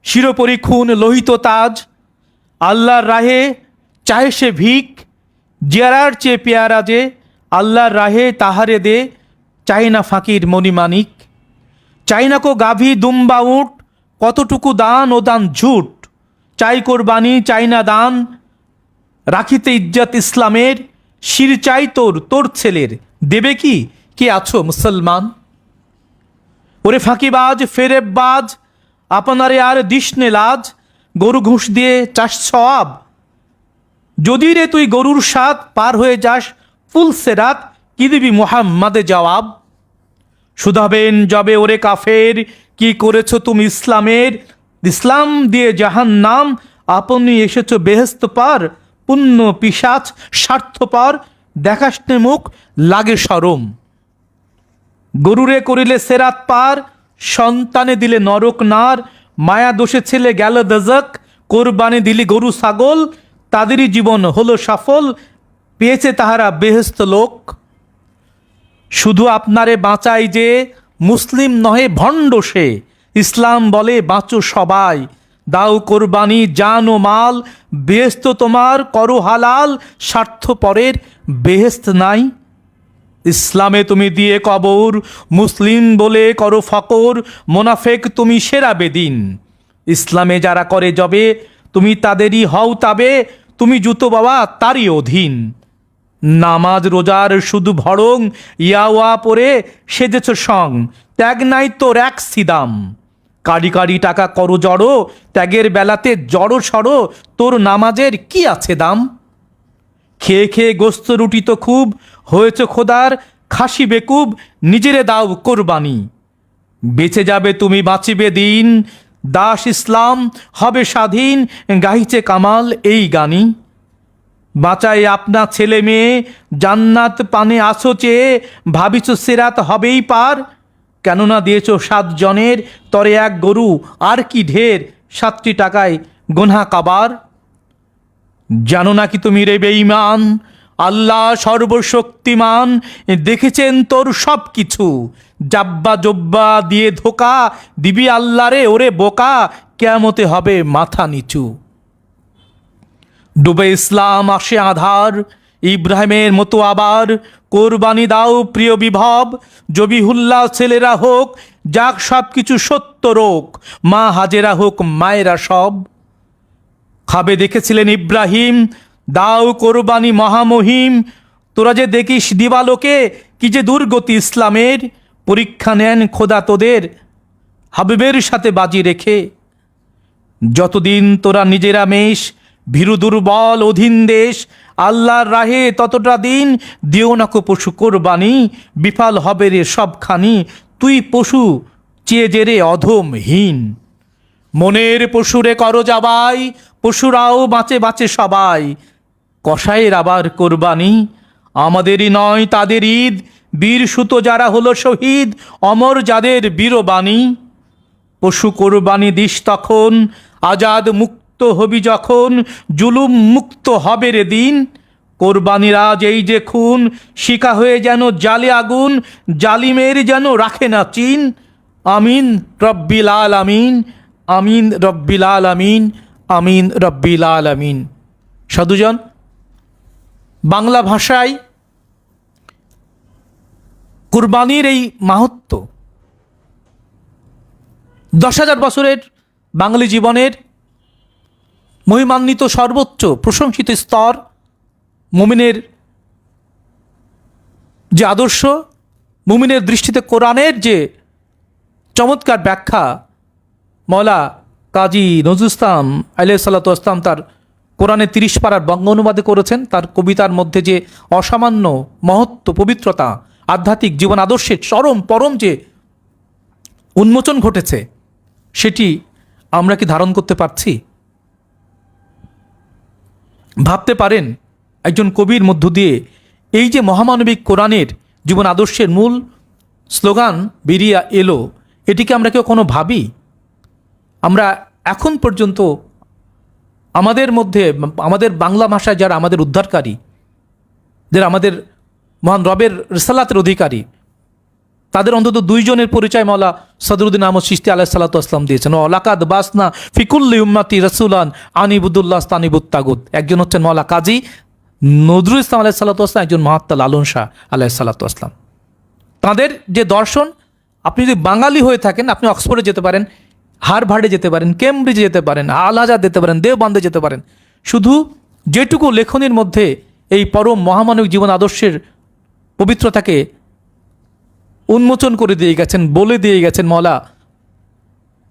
শিরোপরি খুন লোহিত তাজ, আল্লাহর রাহে চাহে সে ভিক, জিয়ারার চেয়ে পেয়ারা যে, আল্লাহর রাহে তাহারে দে, চাই না ফাকির মণিমাণিক, চাই না কো গাভী দুম্বা উট, কতটুকু দান ও দান ঝুট, চাই কোরবানি চাই না দান, রাখিতে ইজ্জত ইসলামের, শির চাই তোর তোর ছেলের, দেবে কি কে আছো মুসলমান। ওরে ফাঁকিবাজ ফেরেববাজ, আপনারে আর দিসনে লাজ, গরু ঘুষ দিয়ে চাষ সওয়াব, যদি রে তুই গরুর স্বাদ পার হয়ে যাস ফুল সেরাত, কি দিবি মুহাম্মাদে জবাব। শুধাবেন যবে ওরে কাফের, কি করেছো তুমি ইসলামের, ইসলাম দিয়ে জাহান্নাম, আপনি এসেছো বেহেস্ত পার, পুণ্য পিশাচ স্বার্থপর, দেখাসনে মুখ লাগে শরম। গরুরে করিলে সেরাত পার, সন্তানে দিলে নরক নার, মায়া দোষে ছেলে গেল দজক, কোরবানি দিলি গরু ছাগল, তাদেরই জীবন হলো সফল, পেয়েছে তাহারা বেহেস্ত লোক। শুধু আপনারে বাঁচাই যে, মুসলিম নহে ভণ্ড সে, ইসলাম বলে বাঁচো সবাই, দাও কোরবানি জান ও মাল, বেহেস্ত তোমার করো হালাল, স্বার্থপরের বেহেস্ত নাই। ইসলামে তুমি দিয়ে কবর, মুসলিম বলে করো ফকর, মোনাফেক তুমি সেরা বেদিন, ইসলামে যারা করে যবে, তুমি তাদেরই হও তাবে, তুমি জুতো বাবা তারই অধীন। নামাজ রোজার শুধু ভড়ং, ইয়াওয়া পরে সেজেছ সং, ত্যাগ নাই তোর এক সিদাম, কারি কারি টাকা করো জড়ো, ত্যাগের বেলাতে জড়ো সড়ো, তোর নামাজের কি আছে দাম। খেয়ে খেয়ে গোস্ত রুটি তো খুব, হয়েছ খোদার খাসি বেকুব, নিজেরে দাও কোরবানি, বেঁচে যাবে তুমি বাঁচিবে দিন, দাস ইসলাম হবে স্বাধীন, গাইছে কামাল এই গানি। বাঁচাই আপনা ছেলে মেয়ে, জান্নাত পানে আসো চেয়ে, ভাবিছ সেরাত হবেই পার, কেননা দিয়েছ 7 জনের তরে এক গরু, আর কি ঢের 7টি টাকায় গোনা কাবার। জানো নাকি তুমি রে বেঈমান, আল্লাহ সর্বশক্তিমান, দেখেছেন তোর সব কিছু, জাব্বা জব্বা দিয়ে ধোকা, দিবি আল্লাহ রে ওরে বোকা, কিয়ামতে হবে মাথা নিচু। ডুবে ইসলাম আসে আধার, ইব্রাহিমের মতো আবার কোরবানি দাও প্রিয় বিভব, জবিহুল্লাহ ছেলেরা হোক যাক সব কিছু সত্য রোগ, মা হাজেরা হোক মায়েরা সব। খাবে দেখেছিলেন ইব্রাহিম, দাও কোরবানি মহামহিম, তোরা যে দেখিস দিবালোকে কি যে দুর্গতি ইসলামের, পরীক্ষা নেন খোদা তোদের হাবিবের সাথে বাজি রেখে। যতদিন তোরা নিজেরা মেশ ভীরু দুর্বল অধীন দেশ, আল্লাহর রাহে ততটা দিন দিও না কো পশু কোরবানি, বিফল হবে রে সবখানি তুই পশু চেয়ে জেরে অধমহীন। মনের পশুরে করো যাবাই, পশুরাও বাঁচে বাঁচে সবাই, কসাইয়ের আবার কোরবানি আমাদেরই নয় তাদের ঈদ, বীর সুত যারা হলো শহীদ অমর যাদের বীরবাণী। পশু কোরবানি দিস তখন আজাদ মুক্ত হবি যখন, জুলুম মুক্ত হবে রে দিন। কোরবানিরা যেই যে খুন শিকা হয়ে যেন জালে আগুন, জালিমের যেন রাখে না চিন। আমিন রব্বিল আলামিন, আমিন রব্বিল আলামিন, আমিন রব্বিল আলামিন। সাধুজন, বাংলা ভাষায় কুরবানির এই মাহাত্ম্য 10,000 বছরের বাঙালি জীবনের মহিমান্বিত সর্বোচ্চ প্রশংসিত স্তর, মুমিনের যে আদর্শ, মুমিনের দৃষ্টিতে কোরআনের যে চমৎকার ব্যাখ্যা মওলা কাজী নজরুল ইসলাম আলাইহিসসালাতু ওয়াসসালাম তার কোরআনের 30 পারার বঙ্গ অনুবাদে করেছেন, তার কবিতার মধ্যে যে অসামান্য মহত্ব, পবিত্রতা, আধ্যাত্মিক জীবন আদর্শের চরম পরম যে উন্মোচন ঘটেছে, সেটি আমরা কি ধারণ করতে পারছি? ভাবতে পারেন একজন কবির মধ্য দিয়ে এই যে মহামানবিক কোরআনের জীবন আদর্শের মূল স্লোগান বেরিয়ে এলো, এটিকে আমরা কেউ কোনো ভাবি? আমরা এখন পর্যন্ত আমাদের মধ্যে, আমাদের বাংলা ভাষায় যারা আমাদের উদ্ধারকারী, যারা আমাদের মহান রবের রিসালাতের অধিকারী, তাদের অন্তত 2 জনের পরিচয় মওলা সদরুদ্দিন আহমদ চিশতি আলাইহিসসালাতু ওয়াসসালাম দিয়েছেন। ও লাকাদ বাসনা ফিকুল্লি উম্মতি রাসূলান আনিবুদুল্লাহ তানিবুত তাগুত। একজন হচ্ছেন মওলা কাজী নজরুল ইসলাম আলাইহিসসালাতু ওয়াসসালাম, একজন মহাত্মা লালন শাহ আলাইহিসসালাতু ওয়াসসালাম। তাদের যে দর্শন, আপনি যদি বাঙালি হয়ে থাকেন আপনি অক্সফোর্ডে যেতে পারেন, হার্ভার্ডে যেতে পারেন, কেমব্রিজে যেতে পারেন, আল আজাদ যেতে পারেন, দেওবন্দে যেতে পারেন, শুধু যেটুকু লেখনীর মধ্যে এই পরম মহামানবিক জীবন আদর্শের পবিত্রতাকে উন্মোচন করে দিয়ে গেছেন, বলে দিয়ে গেছেন মওলা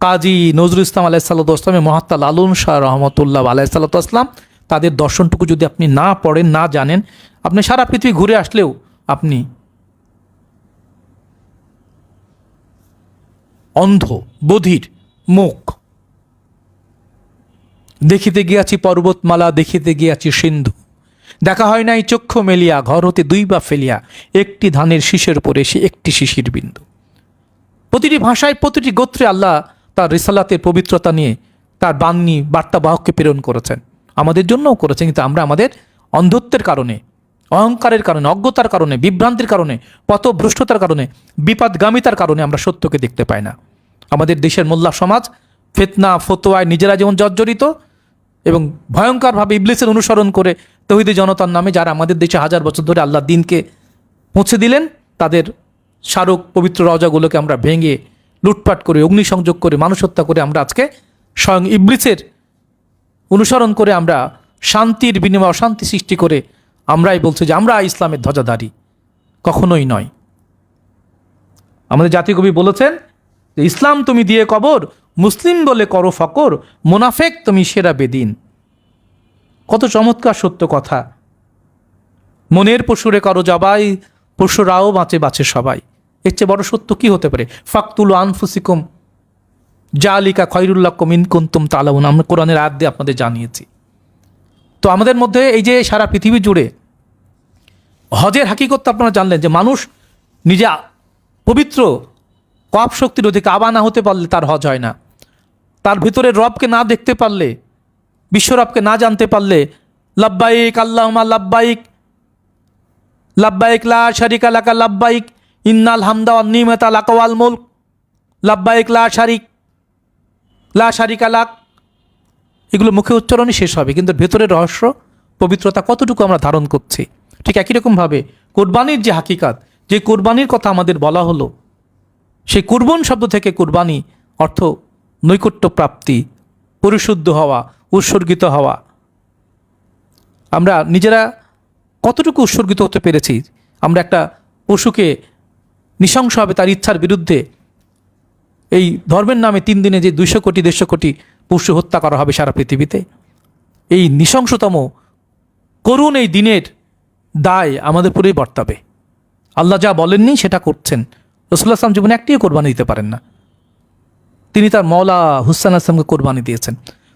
কাজী নজরুল ইসলাম আলাইহিসসালাতু ওয়াসসালামের মহাত্মা লালন শাহ রহমতুল্লাহ আলাইহিসসালাতু ওয়াসসালাম। তাদের দর্শনটুকু যদি আপনি না পড়েন, না জানেন, আপনি সারা পৃথিবী ঘুরে আসলেও আপনি অন্ধ, বধির মুখ। দেখিতে গিয়াছি পর্বতমালা, দেখিতে গিয়াছি সিন্ধু, দেখা হয় নাই চক্ষু মেলিয়া, ঘর হতে 2 পা ফেলিয়া, একটি ধানের শীষের উপরে সে একটি শিশির বিন্দু। প্রতিটি ভাষায়, প্রতিটি গোত্রে আল্লাহ তার রিসালাতের পবিত্রতা নিয়ে তার বাণী বার্তাবাহককে প্রেরণ করেছেন, আমাদের জন্যও করেছেন। কিন্তু আমরা আমাদের অন্ধত্বের কারণে, অহংকারের কারণে, অজ্ঞতার কারণে, বিভ্রান্তির কারণে, পথভ্রষ্টতার কারণে, বিপদগামিতার কারণে আমরা সত্যকে দেখতে পাই না। আমাদের দেশের মোল্লা সমাজ ফিতনা ফতোয়ায় নিজেরা যেমন জর্জরিত এবং ভয়ঙ্করভাবে ইবলিসের অনুসরণ করে তৌহিদি জনতার নামে যারা আমাদের দেশে 1000 বছর ধরে আল্লাহর দিনকে পৌঁছে দিলেন, তাদের স্মারক পবিত্র রজাগুলোকে আমরা ভেঙে লুটপাট করে, অগ্নিসংযোগ করে, মানুষ হত্যা করে আমরা আজকে স্বয়ং ইবলিসের অনুসরণ করে আমরা শান্তির বিনিময়ে অশান্তি সৃষ্টি করে আমরাই বলছি যে আমরা ইসলামের ধ্বজাধারী। কখনোই নয়। আমাদের জাতীয় কবি বলেছেন যে ইসলাম তুমি দিয়ে কবর, মুসলিম বলে করো ফকর, মুনাফেক তুমি সেরা বেদিন। কত চমৎকার সত্য কথা। মনের পশুরে করো জবাই, পশুরাও বাঁচে বাঁচে সবাই। এর চেয়ে বড় সত্য কি হতে পারে? ফাকতুল আনফুসিকুম জালিকা খয়রুল্লাকুম ইন কুনতুম তাআলামুন। আমরা কোরআনের আয়াত দিয়ে আপনাদের জানিয়েছি। তো আমাদের মধ্যে এই যে সারা পৃথিবী জুড়ে হজের হাকিকত আপনারা জানলেন যে মানুষ নিজে পবিত্র কপ শক্তির অধিকে আবা না হতে পারলে তার হজ হয় না। তার ভিতরে রবকে না দেখতে পারলে, বিশ্বরবকে না জানতে পারলে, লাব্বাইক আল্লাহুম্মা লাব্বাইক, লাব্বাইক লা শারিকা লাকা লাব্বাইক, ইন্নাল হামদা ওয়ান নিমাতা লাকা ওয়াল মুলক, লাব্বাইক লা শারিকা লাক, এগুলো মুখে উচ্চারণই শেষ হবে, কিন্তু ভেতরের রহস্য, পবিত্রতা কতটুকু আমরা ধারণ করছি। ঠিক একই রকমভাবে কোরবানির যে হাকিকাত, যে কোরবানির কথা আমাদের বলা হলো, সেই কুরবান শব্দ থেকে কোরবানি অর্থ নৈকট্য প্রাপ্তি, পরিশুদ্ধ হওয়া, উৎসর্গিত হওয়া। আমরা নিজেরা কতটুকু উৎসর্গিত হতে পেরেছি? আমরা একটা পশুকে নৃশংসভাবে তার ইচ্ছার বিরুদ্ধে এই ধর্মের নামে 3 দিনে যে 200 কোটি 150 কোটি পশু হত্যা করা হবে সারা পৃথিবীতে, এই নৃশংসতম করুণ এই দিনের দায় আমাদের পুরেই বর্তাবে। আল্লাহ যা বলেননি সেটা করছেন। রাসূলুল্লাহ সাল্লাল্লাহু আলাইহি ওয়াসাল্লাম জীবনে একটিও কোরবানি দিতে পারেন না। তিনি তার মওলা হুসাইন আসলামকে কোরবানি দিয়েছেন,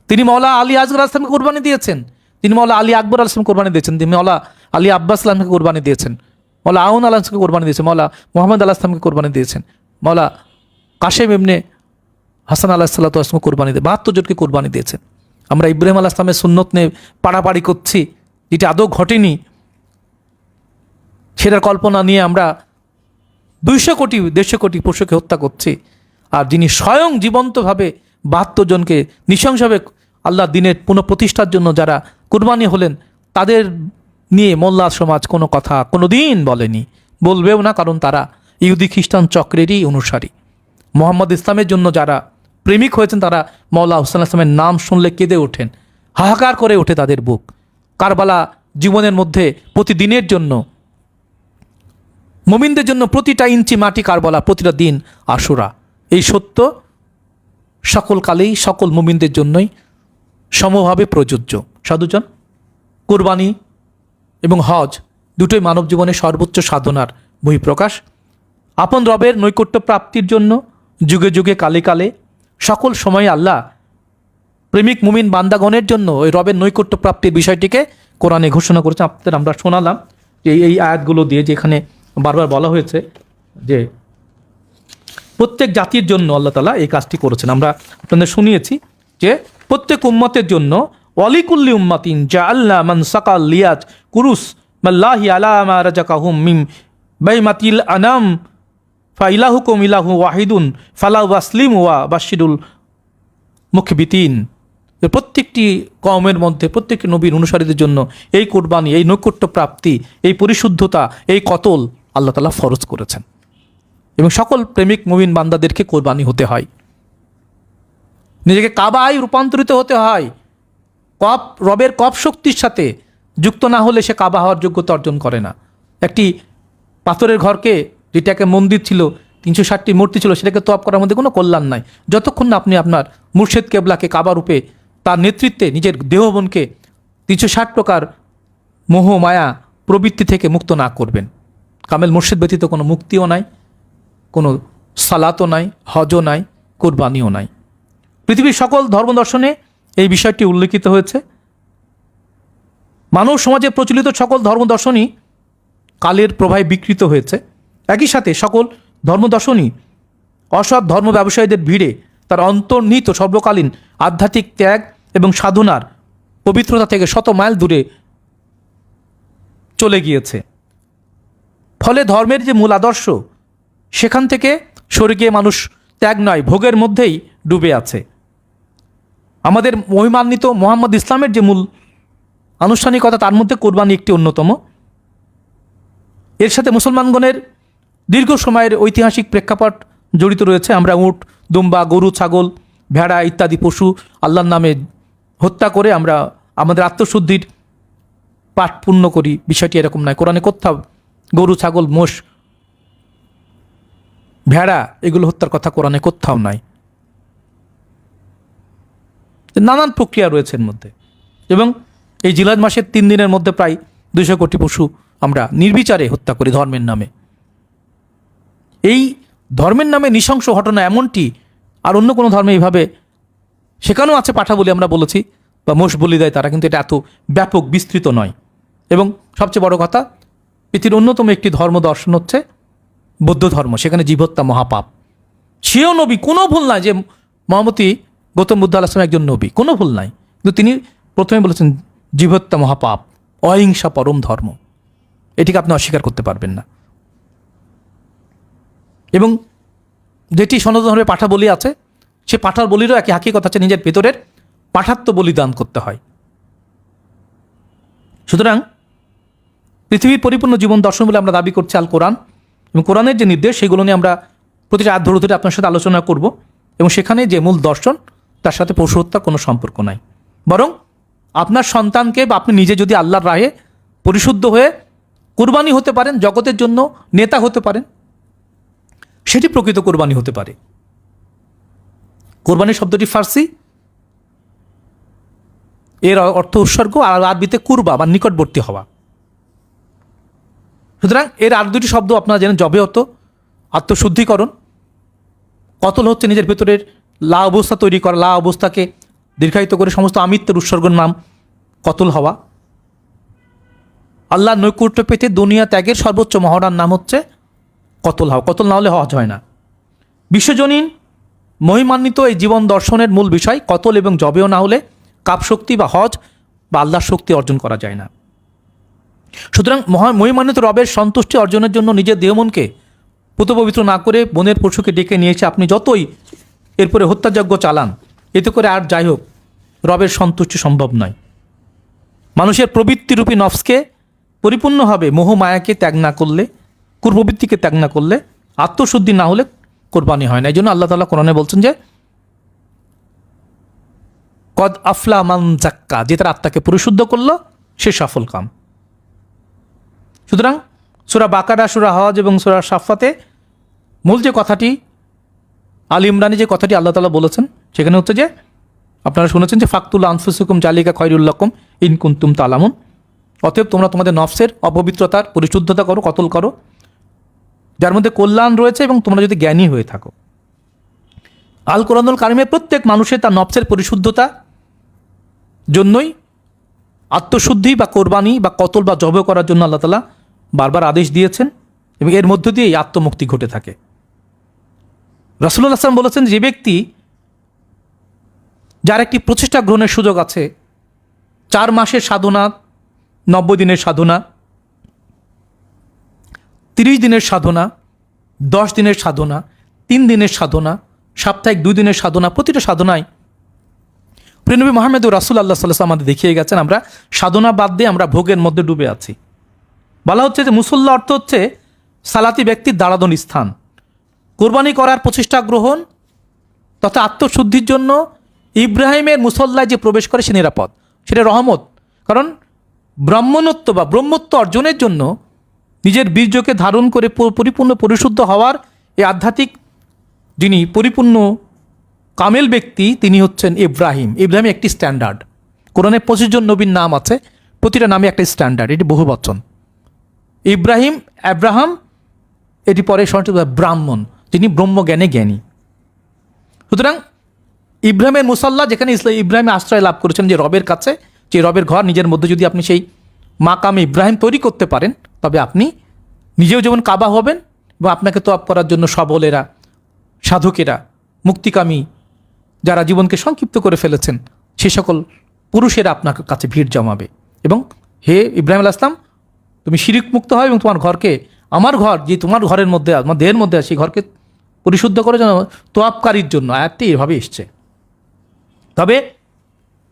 তিনি মওলা আলী আসগর আসলামকে কোরবানি দিয়েছেন, তিনি মওলা আলী আকবর আসলাম কোরবানি দিয়েছেন, তিনি মওলা আলী আব্বাস আসলামকে কোরবানি দিয়েছেন, মওলা আউন আলামকে কোরবানি দিয়েছেন, মওলা মোহাম্মদ আল্লাহ আসলামকে কোরবানি দিয়েছেন, মওলা কাশেম ইবনে হাসান আলাহ সাল্লাতু আসলামকে কোরবানি দিয়ে 72 জনকে কোরবানি দিয়েছেন। আমরা ইব্রাহিম আলাইহিস সালামের সুন্নত নিয়ে পাড়াপাড়ি করছি, যেটি আদৌ ঘটেনি, সেটার কল্পনা নিয়ে আমরা 200 কোটি 150 কোটি পশুকে হত্যা করছি। আর যিনি স্বয়ং জীবন্তভাবে 72 জনকে নৃশংসভাবে আল্লাহ দিনের পুনঃপ্রতিষ্ঠার জন্য যারা কুরবানি হলেন, তাদের নিয়ে মোল্লা সমাজ কোনো কথা কোনো দিন বলেনি, বলবেও না, কারণ তারা ইহুদি খ্রিস্টান চক্রেরই অনুসারী। মোহাম্মদ ইসলামের জন্য যারা প্রেমিক হয়েছেন, তারা মওলা হুসাইন আসলামের নাম শুনলে কেঁদে ওঠেন, হাহাকার করে ওঠে তাদের বুক। কারবালা জীবনের মধ্যে প্রতিদিনের জন্য, মুমিনদের জন্য প্রতিটা ইঞ্চি মাটি কারবালা, প্রতিটা দিন আশুরা। এই সত্য সকল কালেই সকল মুমিনদের জন্যই সমভাবে প্রযোজ্য। সাধুজন, কুরবানি এবং হজ দুটোই মানব জীবনের সর্বোচ্চ সাধনার বহিঃপ্রকাশ। আপন রবের নৈকট্য প্রাপ্তির জন্য যুগে যুগে কালে কালে সকল সময় আল্লাহ প্রেমিক মুমিন বান্দাগণের জন্য ওই রবের নৈকট্য প্রাপ্তির বিষয়টিকে কোরআনে ঘোষণা করেছেন। আপনাদের আমরা শোনালাম যে এই আয়াতগুলো দিয়ে, যেখানে বারবার বলা হয়েছে যে প্রত্যেক জাতির জন্য আল্লাহ তাআলা এই কাজটি করেছেন। আমরা আপনাদের শুনিয়েছি যে প্রত্যেক উম্মতের জন্য ওয়ালিকুল্লি উম্মাতিন জাআলনা মানসাকাল লিয়াজ কুরুস মাল্লাহি আলা মা রাজাকাহুম মিম বাইমাতিল আনাম ফাইলাহুকুম ইলাহু ওয়াহিদুন ফালা ওয়াসলিমু ওয়া বাশিরুল মুখবিতিন। প্রত্যেকটি কওমের মধ্যে প্রত্যেকটি নবীর অনুসারীদের জন্য এই কুরবানি, এই নৈকট্য প্রাপ্তি, এই পরিশুদ্ধতা, এই কতল আল্লাহ তাআলা ফরজ করেছেন এবং সকল প্রেমিক মুমিন বান্দাদেরকে কোরবানি হতে হয়। নিজেকে কাবায় রূপান্তরিত হতে হয়। কপ রবের কপ শক্তির সাথে যুক্ত না হলে সে কাবা হওয়ার যোগ্যতা অর্জন করে না। একটি পাথরের ঘরকে, যেটাকে মন্দির ছিল, 360টি মূর্তি ছিল, সেটাকে তওয়াফ করার মধ্যে কোনো কল্যাণ নাই যতক্ষণ না আপনি আপনার মুর্শিদ কেবলাকে কাবা রূপে তার নেতৃত্বে নিজের দেহবনকে 360 প্রকার মোহ মায়া প্রবৃত্তি থেকে মুক্ত না করবেন। কামেল মুর্শিদ ব্যতীত কোনো মুক্তিও নাই, কোনো সালাতও নাই, হজও নাই, কুরবানিও নাই। পৃথিবীর সকল ধর্মদর্শনে এই বিষয়টি উল্লেখিত হয়েছে। মানব সমাজে প্রচলিত সকল ধর্মদর্শনই কালের প্রভাবে বিকৃত হয়েছে। একই সাথে সকল ধর্মদর্শনই অসৎ ধর্ম ব্যবসায়ীদের ভিড়ে তার অন্তর্নিহিত সর্বকালীন আধ্যাত্মিক ত্যাগ এবং সাধনার পবিত্রতা থেকে শত মাইল দূরে চলে গিয়েছে। ফলে ধর্মের যে মূল আদর্শ, সেখান থেকে সরে গিয়ে মানুষ ত্যাগ নয়, ভোগের মধ্যেই ডুবে আছে। আমাদের মহিমান্বিত মোহাম্মদ ইসলামের যে মূল আনুষ্ঠানিকতা, তার মধ্যে কোরবানি একটি অন্যতম। এর সাথে মুসলমানগণের দীর্ঘ সময়ের ঐতিহাসিক প্রেক্ষাপট জড়িত রয়েছে। আমরা উট, দুম্বা, গরু, ছাগল, ভেড়া ইত্যাদি পশু আল্লাহর নামে হত্যা করে আমরা আমাদের আত্মশুদ্ধির পাঠ পূর্ণ করি, বিষয়টি এরকম নয়। কোরআনে কোথাও গরু, ছাগল, মোষ, ভেড়া এগুলো হত্যার কথা কোরআনে কোথাও নাই। নানান প্রক্রিয়া রয়েছে এর মধ্যে। এবং এই জিলহজ মাসের 3 দিনের মধ্যে প্রায় 200 কোটি পশু আমরা নির্বিচারে হত্যা করি ধর্মের নামে। এই ধর্মের নামে নৃশংস ঘটনা এমনটি আর অন্য কোনো ধর্মে এইভাবে সেখানেও আছে। পাঠা বলি আমরা বলেছি, বা মোষ বলি দেয় তারা, কিন্তু এটা এত ব্যাপক বিস্তৃত নয়। এবং সবচেয়ে বড় কথা, পৃথিবীর অন্যতম একটি ধর্ম দর্শন হচ্ছে বৌদ্ধ ধর্ম। সেখানে জীবহত্যা মহাপাপ। সেও নবী, কোনো ভুল নাই যে মহামতি গৌতম বুদ্ধ আলাইহিস সালাম একজন নবী, কোনো ভুল নাই, কিন্তু তিনি প্রথমে বলেছেন জীবহত্যা মহাপাপ, অহিংসা পরম ধর্ম। এটিকে আপনি অস্বীকার করতে পারবেন না। এবং যেটি সনাতন ধর্মে পাঠা বলি আছে, সে পাঠার বলিরও একই হাকিকত আছে, নিজের ভেতরের পাঠাত্ম বলিদান করতে হয়। সুতরাং পৃথিবীর পরিপূর্ণ জীবন দর্শন বলে আমরা দাবি করছি আল কোরআন, এবং কোরআনের যে নির্দেশ সেগুলো নিয়ে আমরা প্রতিটা আয়াত ধরে ধরে আপনার সাথে আলোচনা করব, এবং সেখানে যে মূল দর্শন তার সাথে পশু হত্যার কোনো সম্পর্ক নাই। বরং আপনার সন্তানকে বা আপনি নিজে যদি আল্লাহর রাহে পরিশুদ্ধ হয়ে কুরবানি হতে পারেন, জগতের জন্য নেতা হতে পারেন, সেটি প্রকৃত কোরবানি হতে পারে। কোরবানি শব্দটি ফার্সি, এর অর্থ উৎসর্গ, আর আরবিতে কুরবা বা নিকটবর্তী হওয়া। সুতরাং এর আর দুটি শব্দ আপনারা জানেন, জবে অর্থ আত্মশুদ্ধিকরণ, কতল হচ্ছে নিজের ভেতরের লা অবস্থা তৈরি করা, লা অবস্থাকে দীর্ঘায়িত করে সমস্ত আমিত্বের উৎসর্গের নাম কতল হওয়া। আল্লাহর নৈকট্য পেতে দুনিয়া ত্যাগের সর্বোচ্চ মহড়ার নাম হচ্ছে কতল হওয়া। কতল না হলে হজ হয় না। বিশ্বজনীন মহিমান্বিত এই জীবন দর্শনের মূল বিষয় কতল, এবং জবেও না হলে কাপ শক্তি বা হজ বা আল্লাহর শক্তি অর্জন করা যায় না। সুতরাং মহিমান্বিত রবের সন্তুষ্টি অর্জনের জন্য নিজের দেহমনকে পুতপবিত্র না করে বনের পশুকে ডেকে নিয়ে এসে আপনি যতই এরপরে হত্যাযজ্ঞ চালান, এতে করে আর যাই হোক রবের সন্তুষ্টি সম্ভব নয়। মানুষের প্রবৃত্তিরূপী নফসকে পরিপূর্ণভাবে মোহ মায়াকে ত্যাগ না করলে, কুরপ্রবৃত্তিকে ত্যাগ না করলে, আত্মশুদ্ধি না হলে কোরবানি হয় না। এই জন্য আল্লাহ তাআলা কোরআনে বলছেন যে কদ আফলা মান জাক্কা, যে তার আত্মাকে পরিশুদ্ধ করলো সে সফল কাম। সুতরাং সূরা বাকারা, সূরা হজ এবং সূরা সাফফাতে মূল যে কথাটি, আল ইমরানে যে কথাটি আল্লাহ তাআলা বলেছেন সেখানে হচ্ছে যে আপনারা শুনেছেন যে ফাকতুল আনফুসুকুম জালিকা খায়রুল লাকুম ইন কুনতুম তালামুন, অতএব তোমরা তোমাদের নফসের অপবিত্রতার পরিশুদ্ধতা করো, কতল করো, যার মধ্যে কল্যাণ রয়েছে এবং তোমরা যদি জ্ঞানী হয়ে থাকো। আল কোরআনুল কারিমে প্রত্যেক মানুষের তার নফসের পরিশুদ্ধতা জন্যই আত্মশুদ্ধি বা কোরবানি বা কতল বা জব করার জন্য আল্লাহ তাআলা বারবার আদেশ দিয়েছেন, এবং এর মধ্য দিয়েই আত্মমুক্তি ঘটে থাকে। রাসূলুল্লাহ সাল্লাল্লাহু আলাইহি ওয়াসাল্লাম বলেছেন, যে ব্যক্তি যার একটি প্রচেষ্টা গ্রহণের সুযোগ আছে, 4 মাসের সাধনা, 90 দিনের সাধনা, 30 দিনের সাধনা, 10 দিনের সাধনা, 3 দিনের সাধনা, সাপ্তাহিক 2 দিনের সাধনা, প্রতিটা সাধনায় প্রিয়নবী মুহাম্মদুর রাসূলুল্লাহ সাল্লাল্লাহু আলাইহি ওয়াসাল্লাম আমাদের দেখিয়ে গেছেন আমরা সাধনা বাদ দিয়ে আমরা ভোগের মধ্যে ডুবে আছি। বলা হচ্ছে যে মুসল্লা অর্থ হচ্ছে সালাতি ব্যক্তির দাঁড়ানোর স্থান। কোরবানি করার প্রচেষ্টা গ্রহণ তথা আত্মশুদ্ধির জন্য ইব্রাহিমের মুসল্লায় যে প্রবেশ করে সে নিরাপদ, সেটা রহমত। কারণ ব্রাহ্মণত্ব বা ব্রহ্মত্ব অর্জনের জন্য নিজের বীর্যকে ধারণ করে পরিপূর্ণ পরিশুদ্ধ হওয়ার এই আধ্যাত্মিক যিনি পরিপূর্ণ কামেল ব্যক্তি তিনি হচ্ছেন ইব্রাহিম। ইব্রাহিম একটি স্ট্যান্ডার্ড। কোরআনে 25 জন নবীর নাম আছে, প্রতিটা নামে একটা স্ট্যান্ডার্ড, এটি বহুবচন। ইব্রাহিম, আব্রাহাম, এটি পরে সংস্কৃত ব্রাহ্মণ, যিনি ব্রহ্মজ্ঞানে জ্ঞানী। সুতরাং ইব্রাহিমের মুসল্লা, যেখানে ইব্রাহিম আশ্রয় লাভ করেছেন যে রবের কাছে, যে রবের ঘর, নিজের মধ্যে যদি আপনি সেই মাকামে ইব্রাহিম তৈরি করতে পারেন, তবে আপনি নিজেও যেমন কাবা হবেন এবং আপনাকে তওয়াব করার জন্য সবলেরা, সাধকেরা, মুক্তিকামী যারা জীবনকে সংক্ষিপ্ত করে ফেলেছেন সে সকল পুরুষেরা আপনার কাছে ভিড় জমাবে এবং হে ইব্রাহিম আলাইহিস সালাম, তুমি শিরিক মুক্ত হয় এবং তোমার ঘরকে, আমার ঘর যে তোমার ঘরের মধ্যে, আমার দেহের মধ্যে আছে, সেই ঘরকে পরিশুদ্ধ করে যেন তোয়াবকারীর জন্য। আয়াতটি এভাবে এসছে। তবে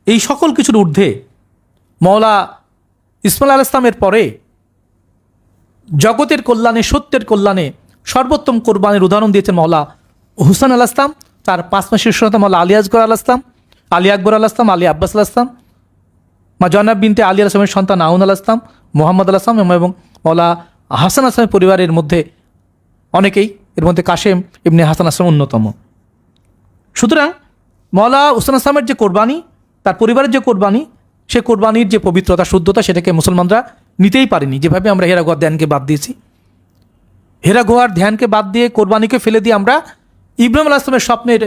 এই সকল কিছুর ঊর্ধ্বে মওলা ইসমাইল আলাইহিস সালামের পরে জগতের কল্যাণে, সত্যের কল্যাণে সর্বোত্তম কোরবানির উদাহরণ দিয়েছেন মওলা হুসাইন আলাইহিস সালাম, তার 5 মাসের সন্তান মওলা আলী আসগর আলাইহিস সালাম, আলী আকবর আলাইহিস সালাম, আলী আব্বাস আলাইহিস সালাম, মা জয়নাব বিনতে আলী আলাইহিস সালামের সন্তান আউন আলাইহিস সালাম, মুহাম্মদ আলাইহিস সালাম এবং মওলা হাসান আসলামের পরিবারের মধ্যে অনেকেই, এর মধ্যে কাশেম ইবনে হাসান আসলাম অন্যতম। সুতরাং মওলা হুসাইন আসলামের যে কোরবানি, তার পরিবারের যে কোরবানি, সে কোরবানির যে পবিত্রতা, শুদ্ধতা, সেটাকে মুসলমানরা নিতেই পারেনি। যেভাবে আমরা হেরা গুহার ধ্যানকে বাদ দিয়েছি, হেরা গুহার ধ্যানকে বাদ দিয়ে কোরবানিকে ফেলে দিয়ে আমরা ইব্রাহিম আলাইহিস সালামের স্বপ্নের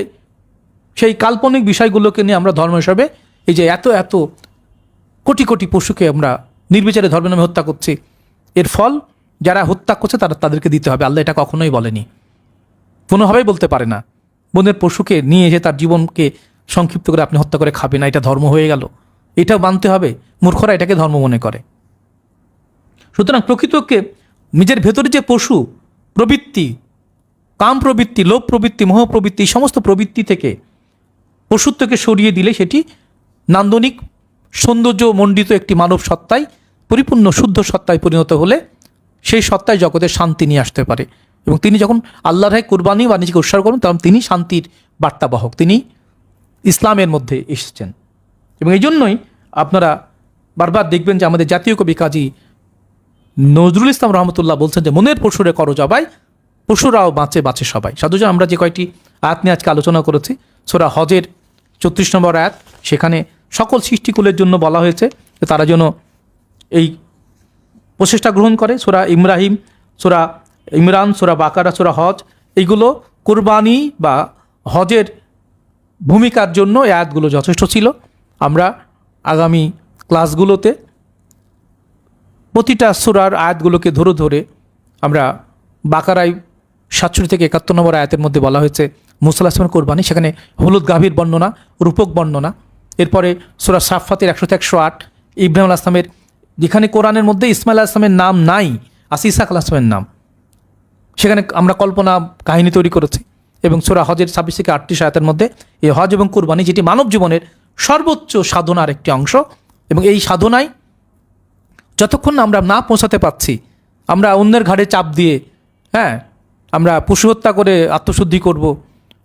সেই কাল্পনিক বিষয়গুলোকে নিয়ে আমরা ধর্ম হিসাবে এই যে এত এত কোটি কোটি পশুকে আমরা নির্বিচারে ধর্মের নামে হত্যা করছি, এর ফল যারা হত্যা করছে তাদেরকে দিতে হবে। আল্লাহ এটা কখনোই বলেনি, কোনোভাবেই বলতে পারে না বনের পশুকে নিয়ে এসে তার জীবনকে সংক্ষিপ্ত করে আপনি হত্যা করে খাবে না, এটা ধর্ম হয়ে গেল, এটাও মানতে হবে। মূর্খরা এটাকে ধর্ম মনে করে। সুতরাং প্রকৃতকে নিজের ভেতরে যে পশু প্রবৃত্তি, কাম প্রবৃত্তি, লোভ প্রবৃত্তি, মোহ প্রবৃত্তি, এই সমস্ত প্রবৃত্তি থেকে পশুত্বকে সরিয়ে দিলে সেটি নান্দনিক সৌন্দর্য মণ্ডিত একটি মানব সত্তায় পরিপূর্ণ শুদ্ধ সত্তায় পরিণত হলে সেই সত্তায় জগতে শান্তি নিয়ে আসতে পারে। এবং তিনি যখন আল্লাহর হয়ে কুরবানি বা নিজেকে উৎসর্গ করেন তখন তিনি শান্তির বার্তাবাহক, তিনি ইসলামের মধ্যে এসেছেন। এবং এই জন্যই আপনারা বারবার দেখবেন যে আমাদের জাতীয় কবি কাজী নজরুল ইসলাম রহমতুল্লাহ বলছেন যে মনের পশুরে করো জবাই, পশুরাও বাঁচে বাঁচে সবাই। সাধুজন আমরা যে কয়টি আয়াত নিয়ে আজকে আলোচনা করেছি, সূরা হজের 34 নম্বর আয়াত, সেখানে সকল সৃষ্টিকুলের জন্য বলা হয়েছে যে তারা যেন এই প্রচেষ্টা গ্রহণ করে। সূরা ইব্রাহিম, সূরা ইমরান, সূরা বাকারা, সূরা হজ, এইগুলো কুরবানি বা হজের ভূমিকার জন্য এই আয়াতগুলো যথেষ্ট ছিল। আমরা আগামী ক্লাসগুলোতে প্রতিটা সূরার আয়াতগুলোকে ধরে ধরে আমরা বাকারায় 67 থেকে 71 নম্বর আয়াতের মধ্যে বলা হয়েছে মুসা আলাইহিস সালামের কোরবানি, সেখানে হলুদ গাভীর বর্ণনা, রূপক বর্ণনা। এরপরে সূরা সাফফাতের 100-108 ইব্রাহিম আলাইহিস সালামের, যেখানে কোরআনের মধ্যে ইসমাইল আলাইহিস সালামের নাম নাই, আছে ইসহাক আলাইহিস সালামের নাম, সেখানে আমরা কল্পনা কাহিনী তৈরি করেছি। এবং সূরা হজের 26 থেকে 38 আয়াতের মধ্যে এই হজ এবং কুরবানি, যেটি মানব জীবনের সর্বোচ্চ সাধনার একটি অংশ, এবং এই সাধনায় যতক্ষণ না আমরা না পৌঁছাতে পারছি, আমরা অন্যের ঘাড়ে চাপ দিয়ে আমরা পশু হত্যা করে আত্মশুদ্ধি করব,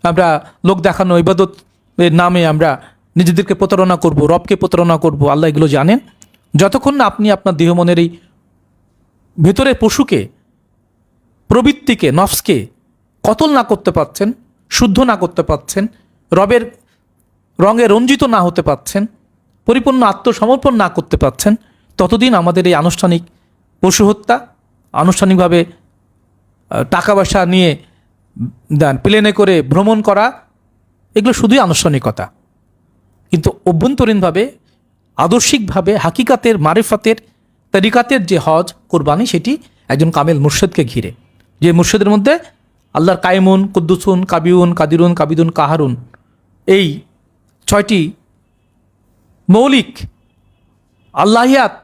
আমরা লোক দেখানো ইবাদতের নামে আমরা নিজেদেরকে প্রতারণা করব, রবকে প্রতারণা করব, আল্লাহ এগুলো জানেন। যতক্ষণ না আপনি আপনার দেহ মনের এই ভেতরের পশুকে, প্রবৃত্তিকে, নফসকে কতল না করতে পারছেন, শুদ্ধ না করতে পারছেন, রবের রঙে রঞ্জিত না হতে পারছেন, পরিপূর্ণ আত্মসমর্পণ না করতে পারছেন, ততদিন আমাদের এই আনুষ্ঠানিক পশু হত্যা, আনুষ্ঠানিকভাবে টাকা পয়সা নিয়ে প্লেনে করে ভ্রমণ করা, এগুলো শুধুই আনুষ্ঠানিকতা। কিন্তু অভ্যন্তরীণভাবে, আদর্শিকভাবে, হাকিকাতের, মারিফাতের, তরিকাতের যে হজ কোরবানি, সেটি একজন কামেল মুর্শিদকে ঘিরে, যে মুর্শিদের মধ্যে আল্লাহর কায়েমুন, কুদ্দুসুন, কাবিউন, কাদিরুন, কাবিদুন, কাহারুন, এই 6টি মৌলিক আল্লাহিয়াত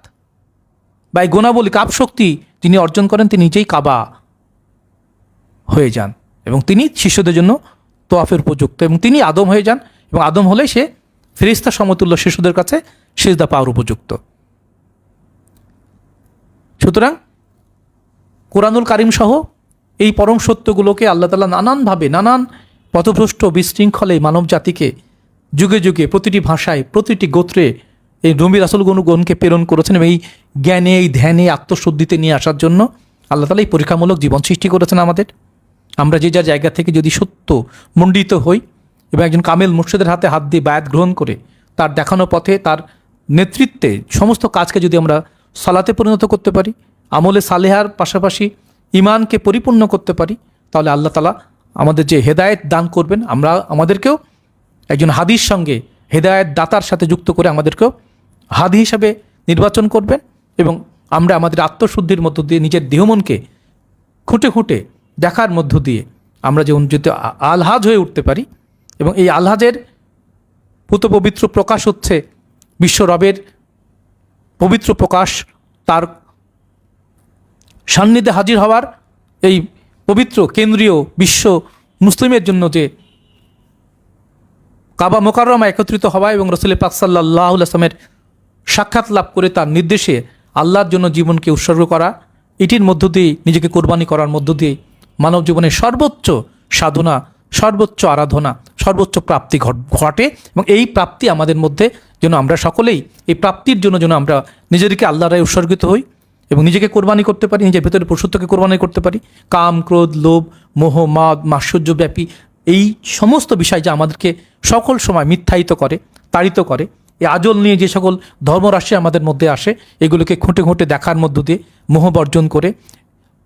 বা এই গুণাবলী, কাপশক্তি যিনি অর্জন করেন, তিনি নিজেই কাবা হয়ে যান এবং তিনি শিষ্যদের জন্য তোয়াফের উপযুক্ত, এবং তিনি আদম হয়ে যান, এবং আদম হলে সে ফেরেশতা সমতুল্য শিশুদের কাছে সিজদা পাওয়ার উপযুক্ত। সুতরাং কোরআনুল কারিম সহ এই পরম সত্যগুলোকে আল্লাহ তাআলা নানানভাবে, নানান পথভ্রষ্ট বিশৃঙ্খলে মানব জাতিকে যুগে যুগে প্রতিটি ভাষায়, প্রতিটি গোত্রে এই নবী রাসূলগণকে প্রেরণ করেছেন, এবং এই জ্ঞানে, এই ধ্যানে, আত্মশুদ্ধিতে নিয়ে আসার জন্য আল্লাহ তাআলা এই পরীক্ষামূলক জীবন সৃষ্টি করেছেন আমাদের। আমরা যে যার জায়গা থেকে যদি সত্য মণ্ডিত হই এবং একজন কামেল মুর্শিদের হাতে হাত দিয়ে বায়াত গ্রহণ করে তার দেখানো পথে, তার নেতৃত্বে সমস্ত কাজকে যদি আমরা সালাতে পরিণত করতে পারি, আমলে সালেহার পাশাপাশি ইমানকে পরিপূর্ণ করতে পারি, তাহলে আল্লাহ তাআলা আমাদের যে হেদায়েত দান করবেন, আমাদেরকেও একজন হাদির সঙ্গে, হেদায়েত দাতার সাথে যুক্ত করে আমাদেরকেও হাদি হিসাবে নির্বাচন করবেন, এবং আমরা আমাদের আত্মশুদ্ধির মধ্য দিয়ে নিজের দেহমনকে খুঁটে খুঁটে দেখার মধ্য দিয়ে আমরা যেমন যদি আলহাজ হয়ে উঠতে পারি, এবং এই আলহাজের পুত পবিত্র প্রকাশ হচ্ছে বিশ্ব রবের পবিত্র প্রকাশ, তার সান্নিধ্যে হাজির হওয়ার এই পবিত্র কেন্দ্রীয় বিশ্ব মুসলিমের জন্য যে কাবা মোকাররমা একত্রিত হওয়া এবং রাসূল পাক সাল্লাল্লাহু আলাইহি ওয়াসাল্লামের সাক্ষাৎ লাভ করে তার নির্দেশে আল্লাহর জন্য জীবনকে উৎসর্গ করা, এটির মধ্য দিয়ে নিজেকে কোরবানি করার মধ্য দিয়ে মানব জীবনের সর্বোচ্চ সাধনা, সর্বোচ্চ আরাধনা, সর্বোচ্চ প্রাপ্তি ঘটে। এবং এই প্রাপ্তি আমাদের মধ্যে যেন আমরা সকলেই এই প্রাপ্তির জন্য যেন আমরা নিজেদেরকে আল্লাহর রাহে উৎসর্গিত হই এবং নিজেকে কোরবানি করতে পারি, নিজের ভেতরে পশুত্বকে কোরবানি করতে পারি। কাম, ক্রোধ, লোভ, মোহ, মাদ, মাৎসর্যব্যাপী এই সমস্ত বিষয় যা আমাদেরকে সকল সময় মিথ্যায়িত করে, তাড়িত করে, এই আজল নিয়ে যে সকল ধর্মরাশি আমাদের মধ্যে আসে, এগুলোকে খুঁটে খুঁটে দেখার মধ্য দিয়ে মোহ বর্জন করে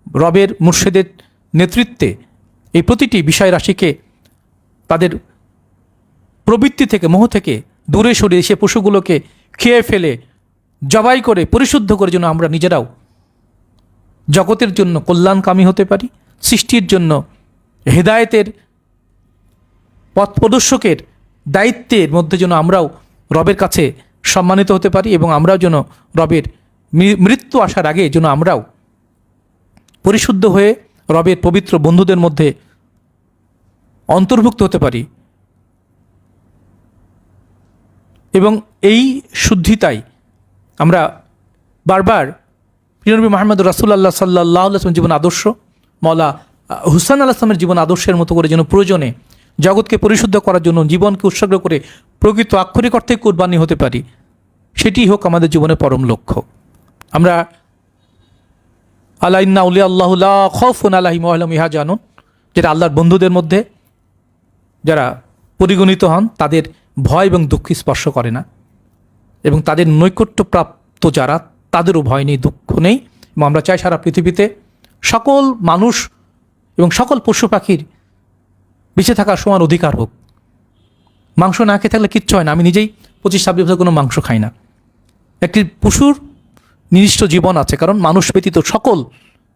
রবের মুর্শিদের নেতৃত্বে এই প্রতিটি বিষয় রাশিকে তাদের প্রবৃত্তি থেকে, মোহ থেকে দূরে সরিয়ে সে পশুগুলোকে খেয়ে ফেলে, জবাই করে, পরিশুদ্ধ করে যেন আমরা নিজেরাও জগতের জন্য কল্যাণকামী হতে পারি, সৃষ্টির জন্য হেদায়েতের পথ প্রদর্শকের দায়িত্বের মধ্যে যেন আমরাও রবের কাছে সম্মানিত হতে পারি, এবং আমরাও যেন রবের মৃত্যু আসার আগে যেন আমরাও পরিশুদ্ধ হয়ে রবের পবিত্র বন্ধুদের মধ্যে অন্তর্ভুক্ত হতে পারি। এবং এই শুদ্ধিতাই আমরা বারবার প্রিয়নবী মোহাম্মদ রাসূলুল্লাহ সাল্লাল্লাহু আলাইহি ওয়াসাল্লাম জীবন আদর্শ, মওলা হুসাইন আলাইহিস সালামের জীবন আদর্শের মতো করে যেন প্রয়োজনে জগৎকে পরিশুদ্ধ করার জন্য জীবনকে উৎসর্গ করে প্রকৃত আক্ষরিক অর্থে কুরবানি হতে পারি, সেটি হোক আমাদের জীবনের পরম লক্ষ্য। আমরা আলা ইন্না আউলিয়া আল্লাহু লা খাউফুন আলাইহিম ওয়া হুম ইয়াহজানুন, যেটা আল্লাহর বন্ধুদের মধ্যে যারা পরিগণিত হন তাদের ভয় এবং দুঃখ স্পর্শ করে না, এবং তাদের নৈকট্যপ্রাপ্ত যারা তাদেরও ভয় নেই, দুঃখ নেই। এবং আমরা চাই সারা পৃথিবীতে সকল মানুষ এবং সকল পশু পাখির বেঁচে থাকার সমান অধিকার হোক। মাংস না খেয়ে থাকলে কিচ্ছু হয় না। আমি নিজেই 25-26 বছর কোনো মাংস খাই না। একটি পশুর নির্দিষ্ট জীবন আছে, কারণ মানুষ ব্যতীত সকল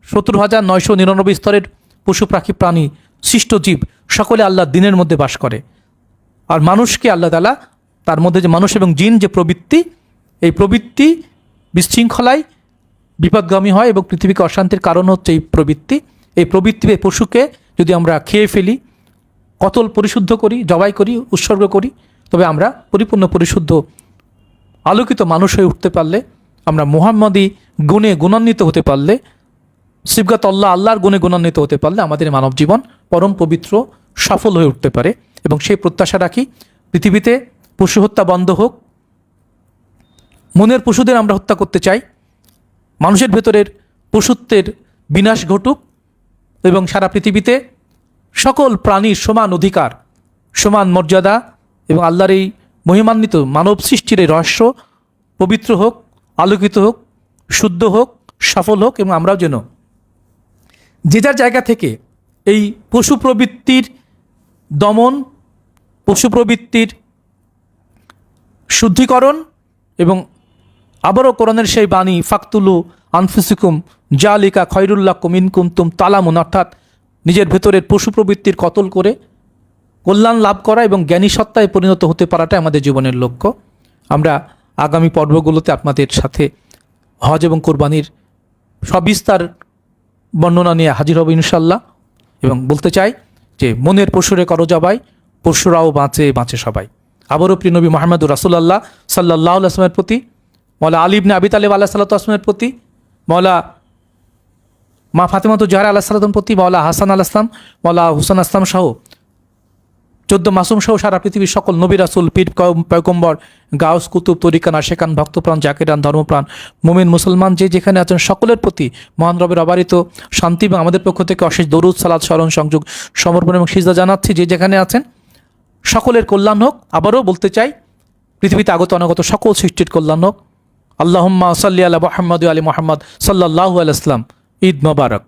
17,999 স্তরের পশু পাখি প্রাণী সৃষ্ট জীব সকলে আল্লাহর দিনের মধ্যে বাস করে। আর মানুষকে আল্লাহ তাআলা তার মধ্যে যে মানুষ এবং জিন যে প্রবৃত্তি, এই প্রবৃত্তি বিশৃঙ্খলায় বিপদগামী হয় এবং পৃথিবীকে অশান্তির কারণ হচ্ছে এই প্রবৃত্তি। এই প্রবৃত্তি পশুকে যদি আমরা খেয়ে ফেলি, কতল পরিশুদ্ধ করি, জবাই করি, উৎসর্গ করি, তবে আমরা পরিপূর্ণ পরিশুদ্ধ আলোকিত মানুষ হয়ে উঠতে পারলে, আমরা মুহাম্মদী গুণে গুণান্বিত হতে পারলে, সিবগাত আল্লাহর গুণে গুণান্বিত হতে পারলে আমাদের মানব জীবন পরম পবিত্র সফল হয়ে উঠতে পারে। এবং সেই প্রত্যাশা রাখি পৃথিবীতে পশু হত্যা বন্ধ হোক। মনের পশুদের আমরা হত্যা করতে চাই, মানুষের ভেতরের পশুত্বের বিনাশ ঘটুক এবং সারা পৃথিবীতে সকল প্রাণীর সমান অধিকার, সমান মর্যাদা এবং আল্লাহর এই মহিমান্বিত মানব সৃষ্টির এই রহস্য পবিত্র হোক, আলোকিত হোক, শুদ্ধ হোক, সফল হোক। এবং আমরাও যেন যে যার জায়গা থেকে এই পশু প্রবৃত্তির দমন, পশু প্রবৃত্তির শুদ্ধিকরণ এবং আবারও কোরআনের সেই বাণী ফাকতুলু আনফুসিকুম জালিকা খয়রুল্লাকুম ইন কুনতুম তালামুন, অর্থাৎ নিজের ভেতরের পশু প্রবৃত্তির কতল করে কল্যাণ লাভ করা এবং জ্ঞানী সত্তায় পরিণত হতে পারাটাই আমাদের জীবনের লক্ষ্য। আমরা আগামী পর্বগুলোতে আপনাদের সাথে হজ এবং কোরবানির সবিস্তার বর্ণনা নিয়ে হাজির হব ইনশাল্লাহ। এবং বলতে চাই যে মনের পশুরে করো জবাই, পশুরাও বাঁচে বাঁচে সবাই। আবারও প্রিয় নবী মুহাম্মদ রাসূলুল্লাহ সাল্লাল্লাহু আলাইহি ওয়াসাল্লামের প্রতি, মওলা আলী ইবনে আবি তালিব আলাইহিস সালাতু ওয়াসসালামের প্রতি, মওলা মা ফাতেমাতুজ জাহরা আলাইহিস সালামের প্রতি, মওলা হাসান আলাইহিস সালাম, মওলা হুসাইন আলাইহিস সালাম সহ 14 মাসুম সহ সারা পৃথিবীর সকল নবী রাসূল, পীর পয়গম্বর, গাউস, কুতুব, তরিকা, নাশেকান, ভক্তপ্রাণ, জাকিরান, ধর্মপ্রাণ, মুমিন মুসলমান যে যেখানে আছেন সকলের প্রতি মহান রবের অবারিত শান্তি এবং আমাদের পক্ষ থেকে অশেষ দরুদ, সালাত, স্মরণ, সংযোগ, সমর্পণ এবং সিজদা জানাচ্ছি। যে যেখানে আছেন সকলের কল্যাণ হোক। আবারও বলতে চাই পৃথিবীতে আগত অনাগত সকল সৃষ্টির কল্যাণ হোক। আল্লাহুম্মা সাল্লি আলা মুহাম্মাদ ওয়া আলি মুহাম্মাদ সাল্লাল্লাহু আলাইহি ওয়াসাল্লাম। ঈদ মোবারক।